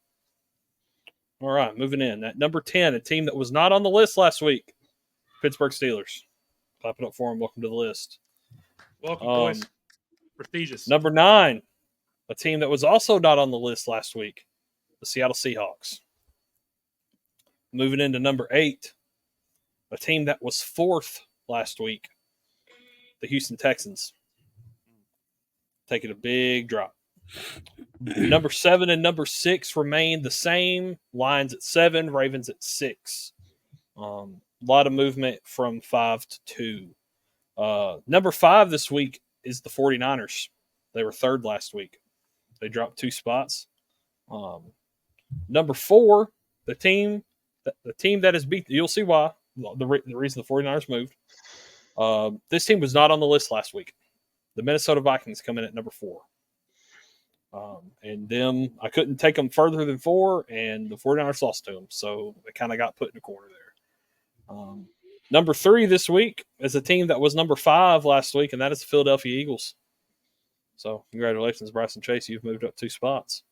All right, moving in. At number 10, a team that was not on the list last week, Pittsburgh Steelers. Clap it up for them. Welcome to the list. Welcome, boys. Prestigious. Number 9, a team that was also not on the list last week, the Seattle Seahawks. Moving into number 8, a team that was 4th last week, the Houston Texans. Taking a big drop. Number 7 and number 6 remain the same. Lions at 7, Ravens at 6. A lot of movement from 5 to 2. Number 5 this week is the 49ers. They were 3rd last week. They dropped 2 spots. Number 4, the team that has beat. You'll see why. The reason the 49ers moved. This team was not on the list last week. The Minnesota Vikings come in at number 4. And them, I couldn't take them further than 4, and the 49ers lost to them. So they kind of got put in a corner there. Number 3 this week is a team that was number 5 last week, and that is the Philadelphia Eagles. So congratulations, Bryce and Chase. You've moved up 2 spots.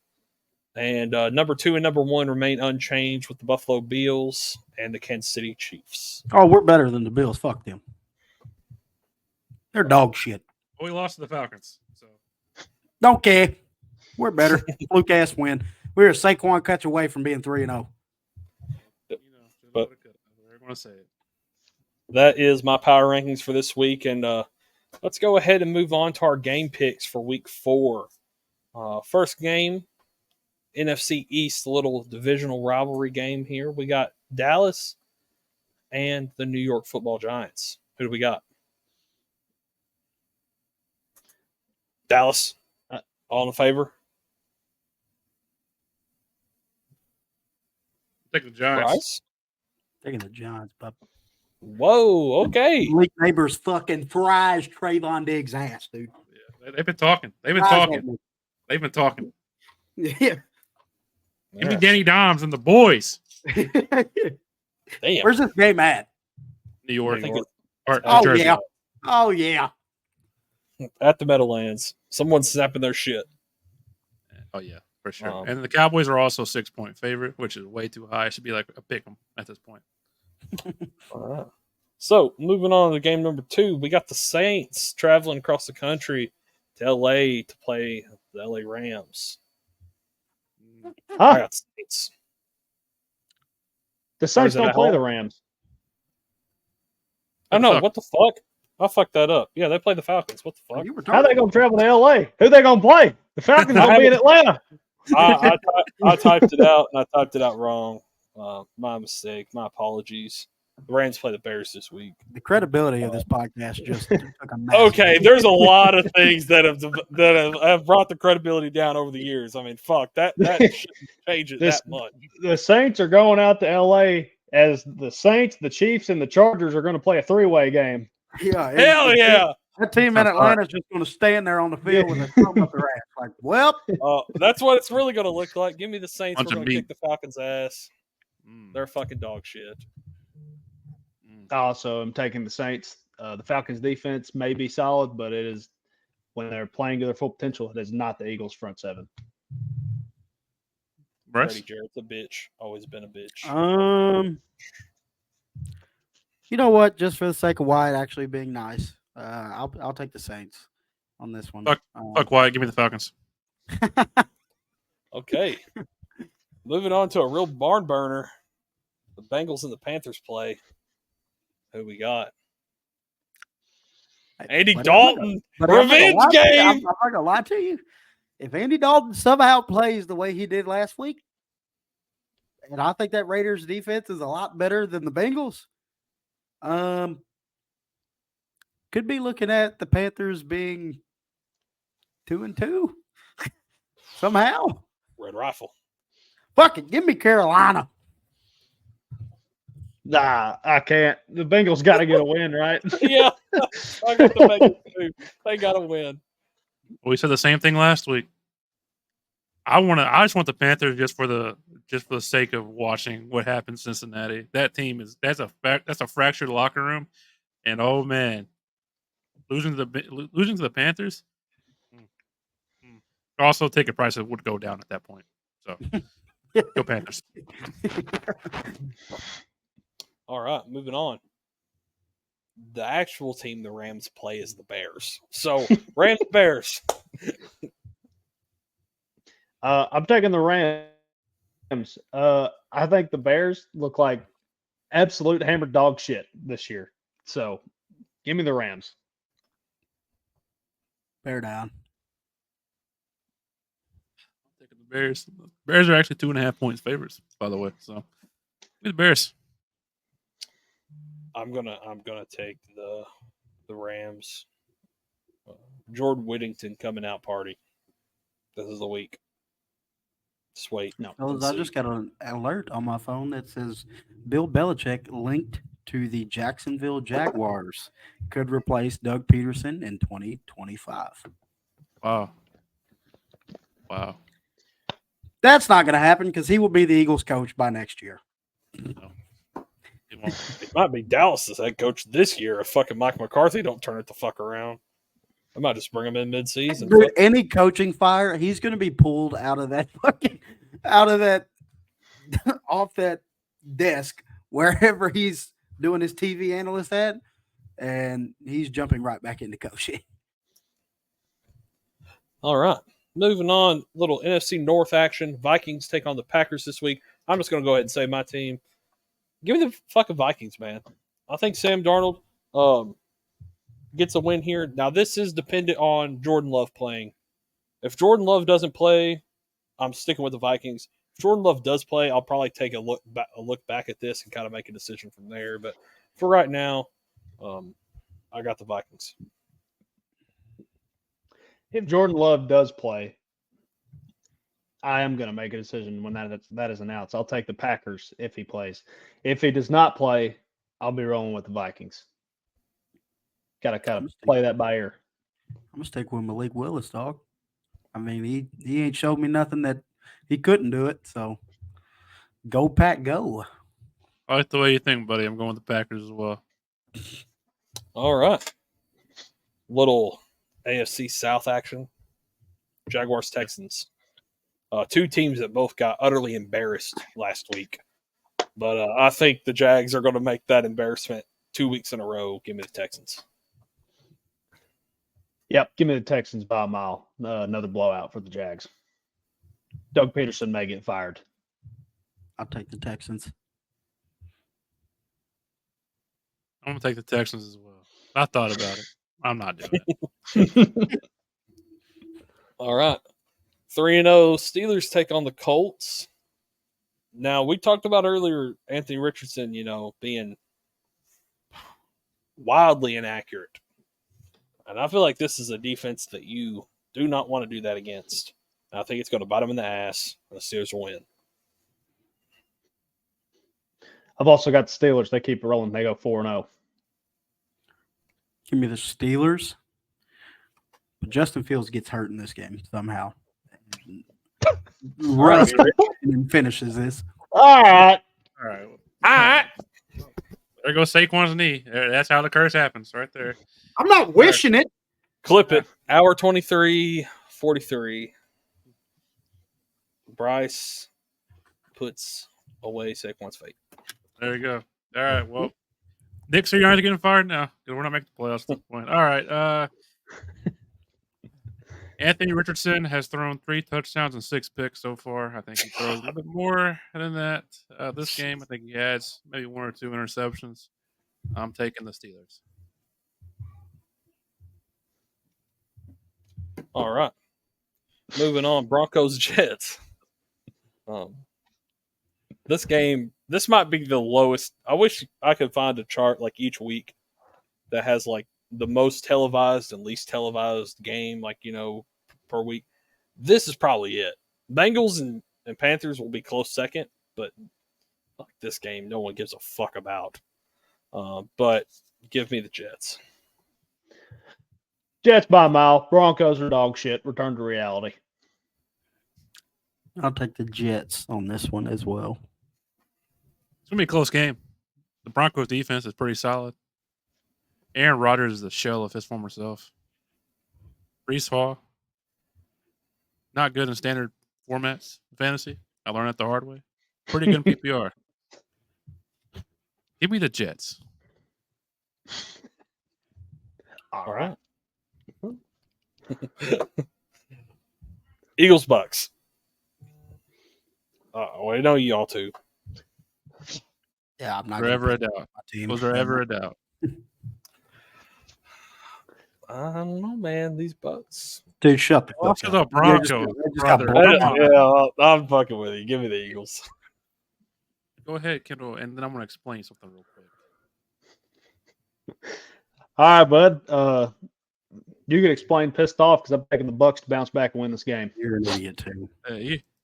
And number 2 and number 1 remain unchanged with the Buffalo Bills and the Kansas City Chiefs. Oh, we're better than the Bills. Fuck them. They're dog shit. We lost to the Falcons. So Don't care. We're better. Fluke ass win. We're a Saquon catch away from being 3-0. But we're going to say it. That is my power rankings for this week. And let's go ahead and move on to our game picks for week 4. First game, NFC East, little divisional rivalry game here. We got Dallas and the New York Football Giants. Who do we got? Dallas. All in favor? Take the Giants. Bryce? Taking the Giants, but Whoa, okay. Leak neighbors fucking fries Trayvon Diggs' ass, dude. Yeah, they've been talking. They've been talking. Yeah. Give me Danny Dimes and the boys. Damn. Where's this game at? New York. New York. Or Oh, Jersey. yeah. Oh, yeah. At the Meadowlands. Someone's snapping their shit. Oh, yeah, for sure. And the Cowboys are also 6-point favorite, which is way too high. It should be like a pick 'em at this point. All right. So, moving on to game number 2, we got the Saints traveling across the country to L.A. to play the L.A. Rams. I got Saints. The Saints Or is it don't at play home? the Rams. Oh, no, fuck? what the fuck? I fucked that up. Yeah, they play the Falcons. What the fuck? You were How they going to travel to L.A.? Who they going to play? The Falcons going to be in Atlanta. I typed it out, and I typed it out wrong. My mistake. My apologies. The Rams play the Bears this week. The credibility of this podcast just took a massive Okay, there's a lot of things that have brought the credibility down over the years. I mean, fuck, that shouldn't change it that much. The Saints are going out to L.A. as the Saints, the Chiefs, and the Chargers are going to play a 3-way game. Yeah, Hell yeah. That team in Atlanta is just going to stand there on the field with their thumb up their ass. Like, well, That's what it's really going to look like. Give me the Saints. Bunch We're of going to meat. kick the Falcons' ass. They're fucking dog shit. Also, I'm taking the Saints. The Falcons' defense may be solid, but it is when they're playing to their full potential. It is not the Eagles' front seven. Bryce? Brady Jarrett's a bitch. Always been a bitch. you know what? Just for the sake of Wyatt actually being nice, I'll take the Saints on this one. Fuck Wyatt. Give me the Falcons. Okay. Moving on to a real barn burner. The Bengals and the Panthers play. Who we got? Andy Dalton. Revenge game. I'm not going to lie to you. If Andy Dalton somehow plays the way he did last week, and I think that Raiders defense is a lot better than the Bengals, could be looking at the Panthers being 2-2 somehow. Red Rifle. Fuck it. Give me Carolina. Nah, I can't. The Bengals got to get a win, right? Yeah. I got the Bengals too. They got to win. We said the same thing last week. I just want the Panthers just for the sake of watching what happens in Cincinnati. That team that's a fractured locker room, and oh man, losing to the Panthers. Also, ticket prices would go down at that point. So, go Panthers. All right, moving on. The actual team the Rams play is the Bears. So, Rams Bears. I'm taking the Rams I think the Bears look like absolute hammered dog shit this year. So give me the Rams. Bear down. I'm taking the Bears. The Bears are actually 2.5 points favorites, by the way. So give me the Bears. I'm gonna take the Rams. Jordan Whittington coming out party. This is the week. Just wait. No. Fellas, I just got an alert on my phone that says Bill Belichick linked to the Jacksonville Jaguars could replace Doug Peterson in 2025. Wow. Wow. That's not going to happen because he will be the Eagles coach by next year. No. It won't. It might be Dallas's head coach this year if fucking Mike McCarthy don't turn it the fuck around. I might just bring him in mid-season. Dude, any coaching fire, he's going to be pulled out of that off that desk wherever he's doing his TV analyst at, and he's jumping right back into coaching. All right. Moving on, little NFC North action. Vikings take on the Packers this week. I'm just going to go ahead and say my team. Give me the fucking Vikings, man. I think Sam Darnold gets a win here. Now, this is dependent on Jordan Love playing. If Jordan Love doesn't play, I'm sticking with the Vikings. If Jordan Love does play, I'll probably take a look back at this and kind of make a decision from there. But for right now, I got the Vikings. If Jordan Love does play, I am going to make a decision when that is announced. I'll take the Packers if he plays. If he does not play, I'll be rolling with the Vikings. Got to kind of play that by ear. I'm going to stick with Malik Willis, dog. I mean, he ain't showed me nothing that he couldn't do it. So go Pack, go. I like the way you think, buddy. I'm going with the Packers as well. All right. Little AFC South action. Jaguars, Texans. Two teams that both got utterly embarrassed last week. But I think the Jags are going to make that embarrassment 2 weeks in a row. Give me the Texans. Yep, give me the Texans by a mile. Another blowout for the Jags. Doug Peterson may get fired. I'll take the Texans. I'm going to take the Texans as well. I thought about it. I'm not doing it. All right. 3-0 Steelers take on the Colts. Now, we talked about earlier Anthony Richardson, being wildly inaccurate. And I feel like this is a defense that you do not want to do that against. And I think it's going to bite them in the ass, and the Steelers will win. I've also got the Steelers. They keep rolling. They go 4-0. Give me the Steelers. But Justin Fields gets hurt in this game somehow. Runs and finishes this. All right. All right. There goes Saquon's knee. That's how the curse happens right there. I'm not wishing it. Clip it. Hour 23:43. Bryce puts away Saquon's fate. There you go. All right. Well, Nick, so you're not getting fired now because we're not making the playoffs at this point. All right. Anthony Richardson has thrown 3 touchdowns and 6 picks so far. I think he throws a little bit more than that this game. I think he has maybe 1 or 2 interceptions. I'm taking the Steelers. All right. Moving on, Broncos Jets. This game, this might be the lowest. I wish I could find a chart like each week that has like the most televised and least televised game, per week. This is probably it. Bengals and Panthers will be close second, but like this game, no one gives a fuck about. But give me the Jets. Jets by a mile. Broncos are dog shit. Return to reality. I'll take the Jets on this one as well. It's going to be a close game. The Broncos defense is pretty solid. Aaron Rodgers is the shell of his former self. Breece Hall, not good in standard formats, fantasy. I learned that the hard way. Pretty good in PPR. Give me the Jets. All right. Eagles Bucks. We know y'all too. Yeah, I'm not Was there ever a gonna doubt? pick my team. Was there ever a doubt? I don't know, man. These Bucks. Dude, shut the Lost fuck to up. the Broncos, They just got brother. blown Come out. on. Yeah, I'm fucking with you. Give me the Eagles. Go ahead, Kendall, and then I'm going to explain something real quick. All right, bud. You can explain pissed off because I'm taking the Bucks to bounce back and win this game. You're an idiot too.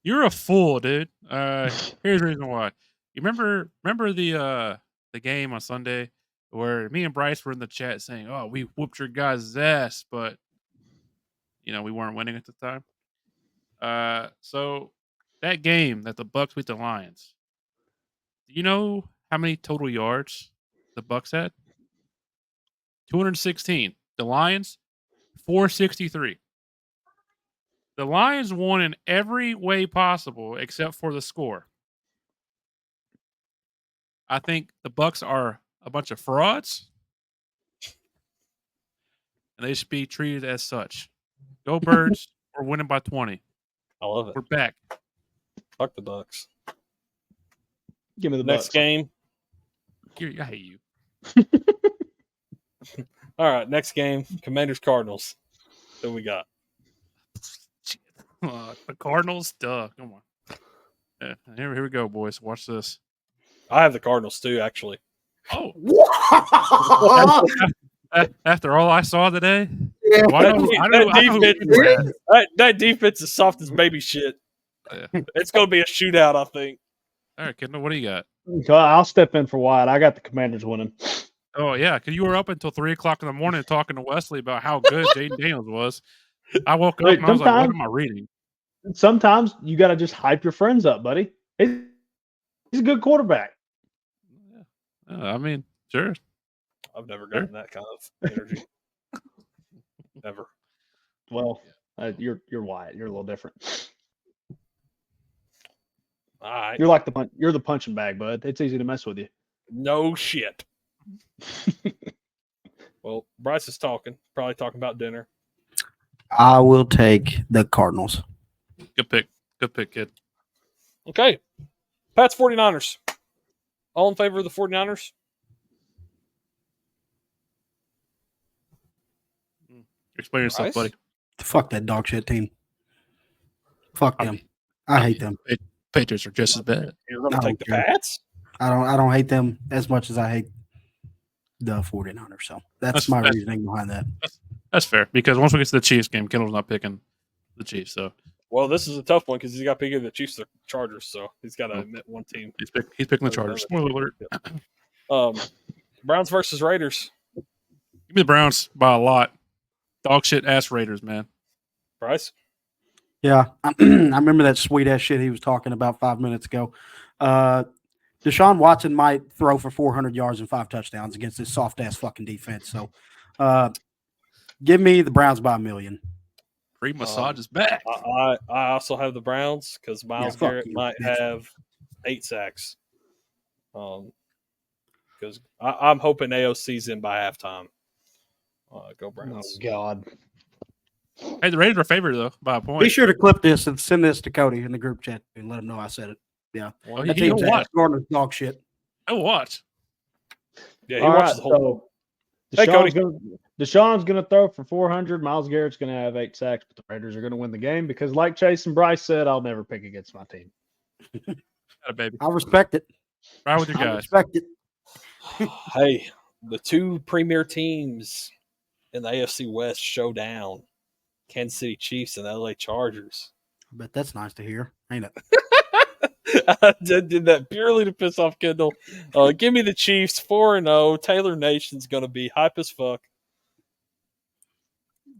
You're a fool, dude. Here's the reason why. You remember the game on Sunday where me and Bryce were in the chat saying, "Oh, we whooped your guys' ass," but we weren't winning at the time. So that game that the Bucks beat the Lions. Do you know how many total yards the Bucks had? 216. The Lions, 463. The Lions won in every way possible except for the score. I think the Bucks are a bunch of frauds, and they should be treated as such. Go Birds! We're winning by 20. I love it. We're back. Fuck the Bucks. Give me the Next Bucks. game. I hate you. All right, next game. Commanders Cardinals. Who we got? The Cardinals? Duh. Come on. Yeah, here we go, boys. Watch this. I have the Cardinals too, actually. Oh, What? after all I saw today, Yeah. well, I know who you're at. That defense is soft as baby shit. Yeah. It's going to be a shootout, I think. All right, Kendall, what do you got? So I'll step in for Wyatt. I got the Commanders winning. Oh, yeah, because you were up until 3 o'clock in the morning talking to Wesley about how good Jaden Daniels was. I woke up Wait, and I was like, what sometimes- am I reading? Sometimes you got to just hype your friends up, buddy. He's a good quarterback. I mean, sure. I've never gotten that kind of energy. Never. Well, you're Wyatt. You're a little different. All right. You're like you're the punching bag, bud. It's easy to mess with you. No shit. Well, Bryce is talking. Probably talking about dinner. I will take the Cardinals. Good pick. Good pick, kid. Okay. Pats 49ers. All in favor of the 49ers? Explain yourself, Bryce? buddy. Fuck that dog shit team. Fuck them. I hate them. Patriots are just as bad. You're going to I take don't the care. Pats? I don't hate them as much as I hate the 49ers. So that's my reasoning behind that. That's fair because once we get to the Chiefs game, Kendall's not picking the Chiefs. So Well, this is a tough one because he's got to pick either the Chiefs or Chargers, so he's got to admit one team. he's picking the Chargers. Spoiler alert. Browns versus Raiders. Give me the Browns by a lot. Dog shit ass Raiders, man. Bryce? Yeah, I remember that sweet ass shit he was talking about 5 minutes ago. Deshaun Watson might throw for 400 yards and 5 touchdowns against this soft ass fucking defense. So, give me the Browns by 1 million. Free massage is back. I also have the Browns because Myles fuck Garrett you, might bitch. have 8 sacks. Because I'm hoping AOC's in by halftime. Go Browns. Oh God. Hey, the Raiders are favored though by a point. Be sure to clip this and send this to Cody in the group chat and let him know I said it. Yeah, Well, that he'll team's watch. ass Gardner's dog shit. I'll watch. Yeah, he All watches right, the whole so Hey, Cody. Deshaun's gonna throw for 400. Myles Garrett's gonna have 8 sacks, but the Raiders are gonna win the game because, like Chase and Bryce said, I'll never pick against my team. Got it, baby. I respect it. Ride with your I guys. respect it. Hey, the 2 premier teams in the AFC West showdown. Kansas City Chiefs and LA Chargers. I bet that's nice to hear, ain't it? I did that purely to piss off Kendall. Give me the Chiefs 4-0. Taylor Nation's going to be hype as fuck.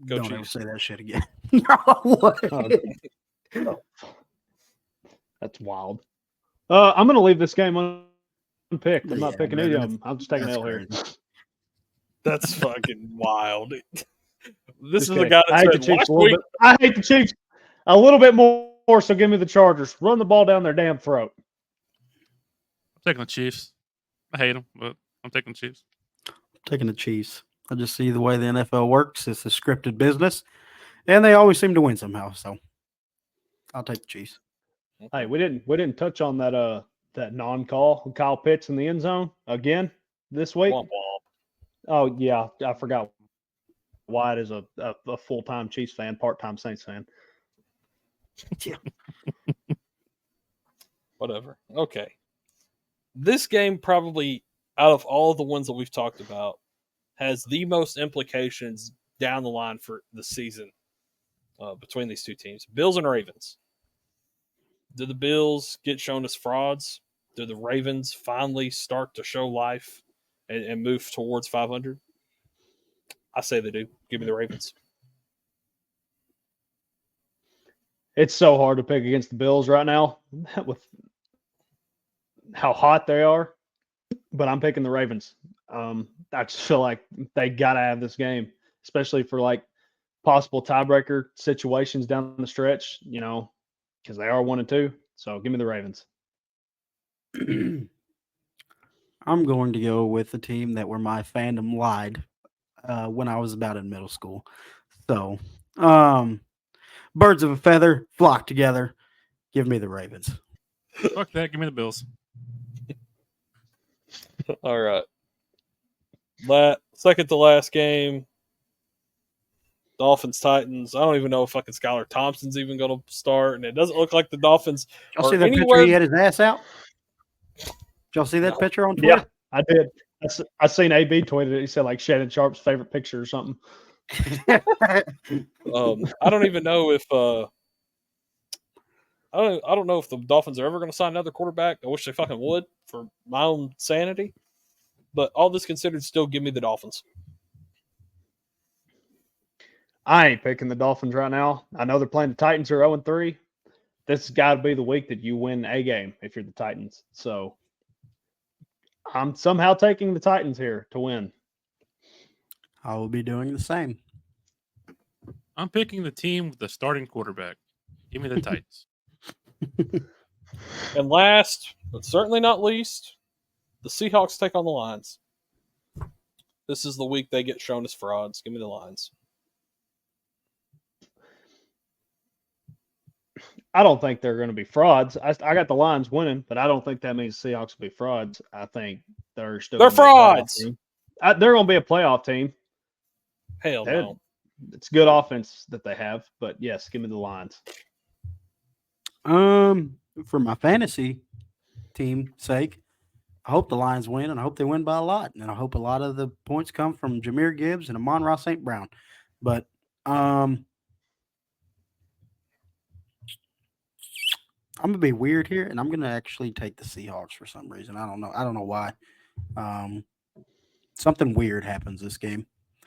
Go Don't ever Chiefs. say that shit again. No way. That's wild. I'm gonna leave this game unpicked. I'm not Yeah, picking man, any of that's- them. I'm just taking that's L here. crazy. That's fucking wild. This is Just the kidding. guy I hate that the said Chiefs last a little week. bit. I hate the Chiefs a little bit more, so give me the Chargers. Run the ball down their damn throat. I'm taking the Chiefs. I hate them, but I'm taking the Chiefs. Taking the Chiefs. I just see the way the NFL works. It's a scripted business, and they always seem to win somehow. So I'll take the Chiefs. Hey, we didn't touch on that non-call with Kyle Pitts in the end zone again this week. Womp womp. Oh yeah, I forgot. Wyatt is a full-time Chiefs fan, part-time Saints fan. Whatever. Okay. This game probably, out of all the ones that we've talked about, has the most implications down the line for the season between these two teams. Bills and Ravens. Do the Bills get shown as frauds? Do the Ravens finally start to show life and move towards 500? I say they do. Give me the Ravens. It's so hard to pick against the Bills right now with how hot they are, but I'm picking the Ravens. I just feel like they got to have this game, especially for like possible tiebreaker situations down the stretch, because they are 1-2. So give me the Ravens. I'm going to go with the team where my fandom lied when I was about in middle school. So, birds of a feather flock together. Give me the Ravens. Fuck that. Give me the Bills. All right. Second to last game. Dolphins Titans. I don't even know if fucking Skylar Thompson's even going to start, and it doesn't look like the Dolphins. Y'all see are that anywhere... picture? He had his ass out. Did y'all see that picture on Twitter? Yeah, I did. I seen AB tweeted it. He said like Shannon Sharp's favorite picture or something. I don't even know if I don't know if the Dolphins are ever going to sign another quarterback. I wish they fucking would for my own sanity. But all this considered, still give me the Dolphins. I ain't picking the Dolphins right now. I know they're playing the Titans who are 0-3. This has got to be the week that you win a game if you're the Titans. So I'm somehow taking the Titans here to win. I will be doing the same. I'm picking the team with the starting quarterback. Give me the Titans. And last, but certainly not least, the Seahawks take on the Lions. This is the week they get shown as frauds. Give me the Lions. I don't think they're going to be frauds. I got the Lions winning, but I don't think that means Seahawks will be frauds. I think they're still They're frauds. They're going to be a playoff team. Hell no. It's good offense that they have, but yes, give me the Lions. For my fantasy team sake, I hope the Lions win, and I hope they win by a lot. And I hope a lot of the points come from Jahmyr Gibbs and Amon-Ra St. Brown. But I'm gonna be weird here, and I'm gonna actually take the Seahawks for some reason. I don't know why. Something weird happens this game.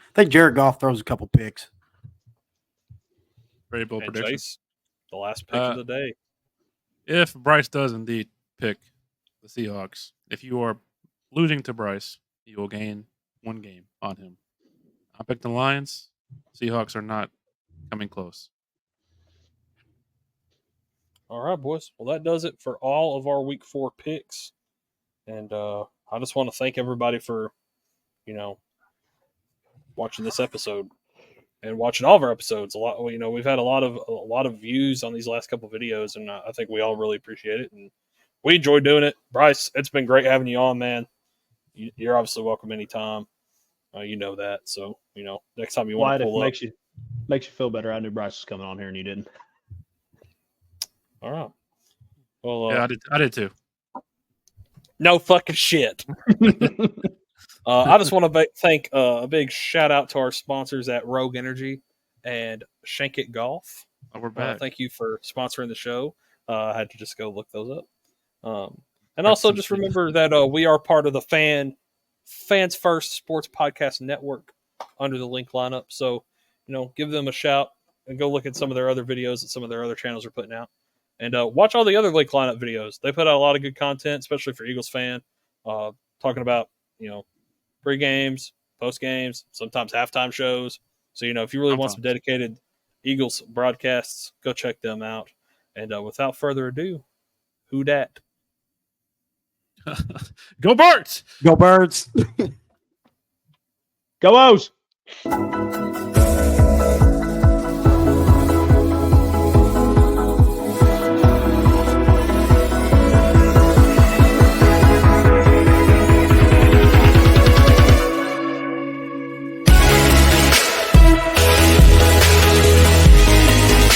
I think Jared Goff throws a couple picks. Very bold prediction. Chase, the last pick of the day. If Bryce does indeed pick the Seahawks, if you are losing to Bryce, you will gain one game on him. I picked the Lions. Seahawks are not coming close. All right, boys. Well, that does it for all of our Week 4 picks. And I just want to thank everybody for, watching this episode and watching all of our episodes. A lot, we've had a lot of views on these last couple of videos, and I think we all really appreciate it. And we enjoy doing it. Bryce, it's been great having you on, man. You're obviously welcome anytime. You know that. So, next time you want to pull up. Makes you feel better. I knew Bryce was coming on here and you didn't. All right. Well, yeah, I did too. No fucking shit. I just want to thank a big shout out to our sponsors at Rogue Energy and Shank It Golf. Oh, we're back. Thank you for sponsoring the show. I had to just go look those up. And also just remember that we are part of the Fans First Sports Podcast Network under the link lineup. So, give them a shout and go look at some of their other videos that some of their other channels are putting out. And watch all the other link lineup videos. They put out a lot of good content, especially for Eagles fan, talking about, pre-games, post-games, sometimes halftime shows. So, if you really want some dedicated Eagles broadcasts, go check them out. And without further ado, who dat? Go Birds! Go Birds! Go O's!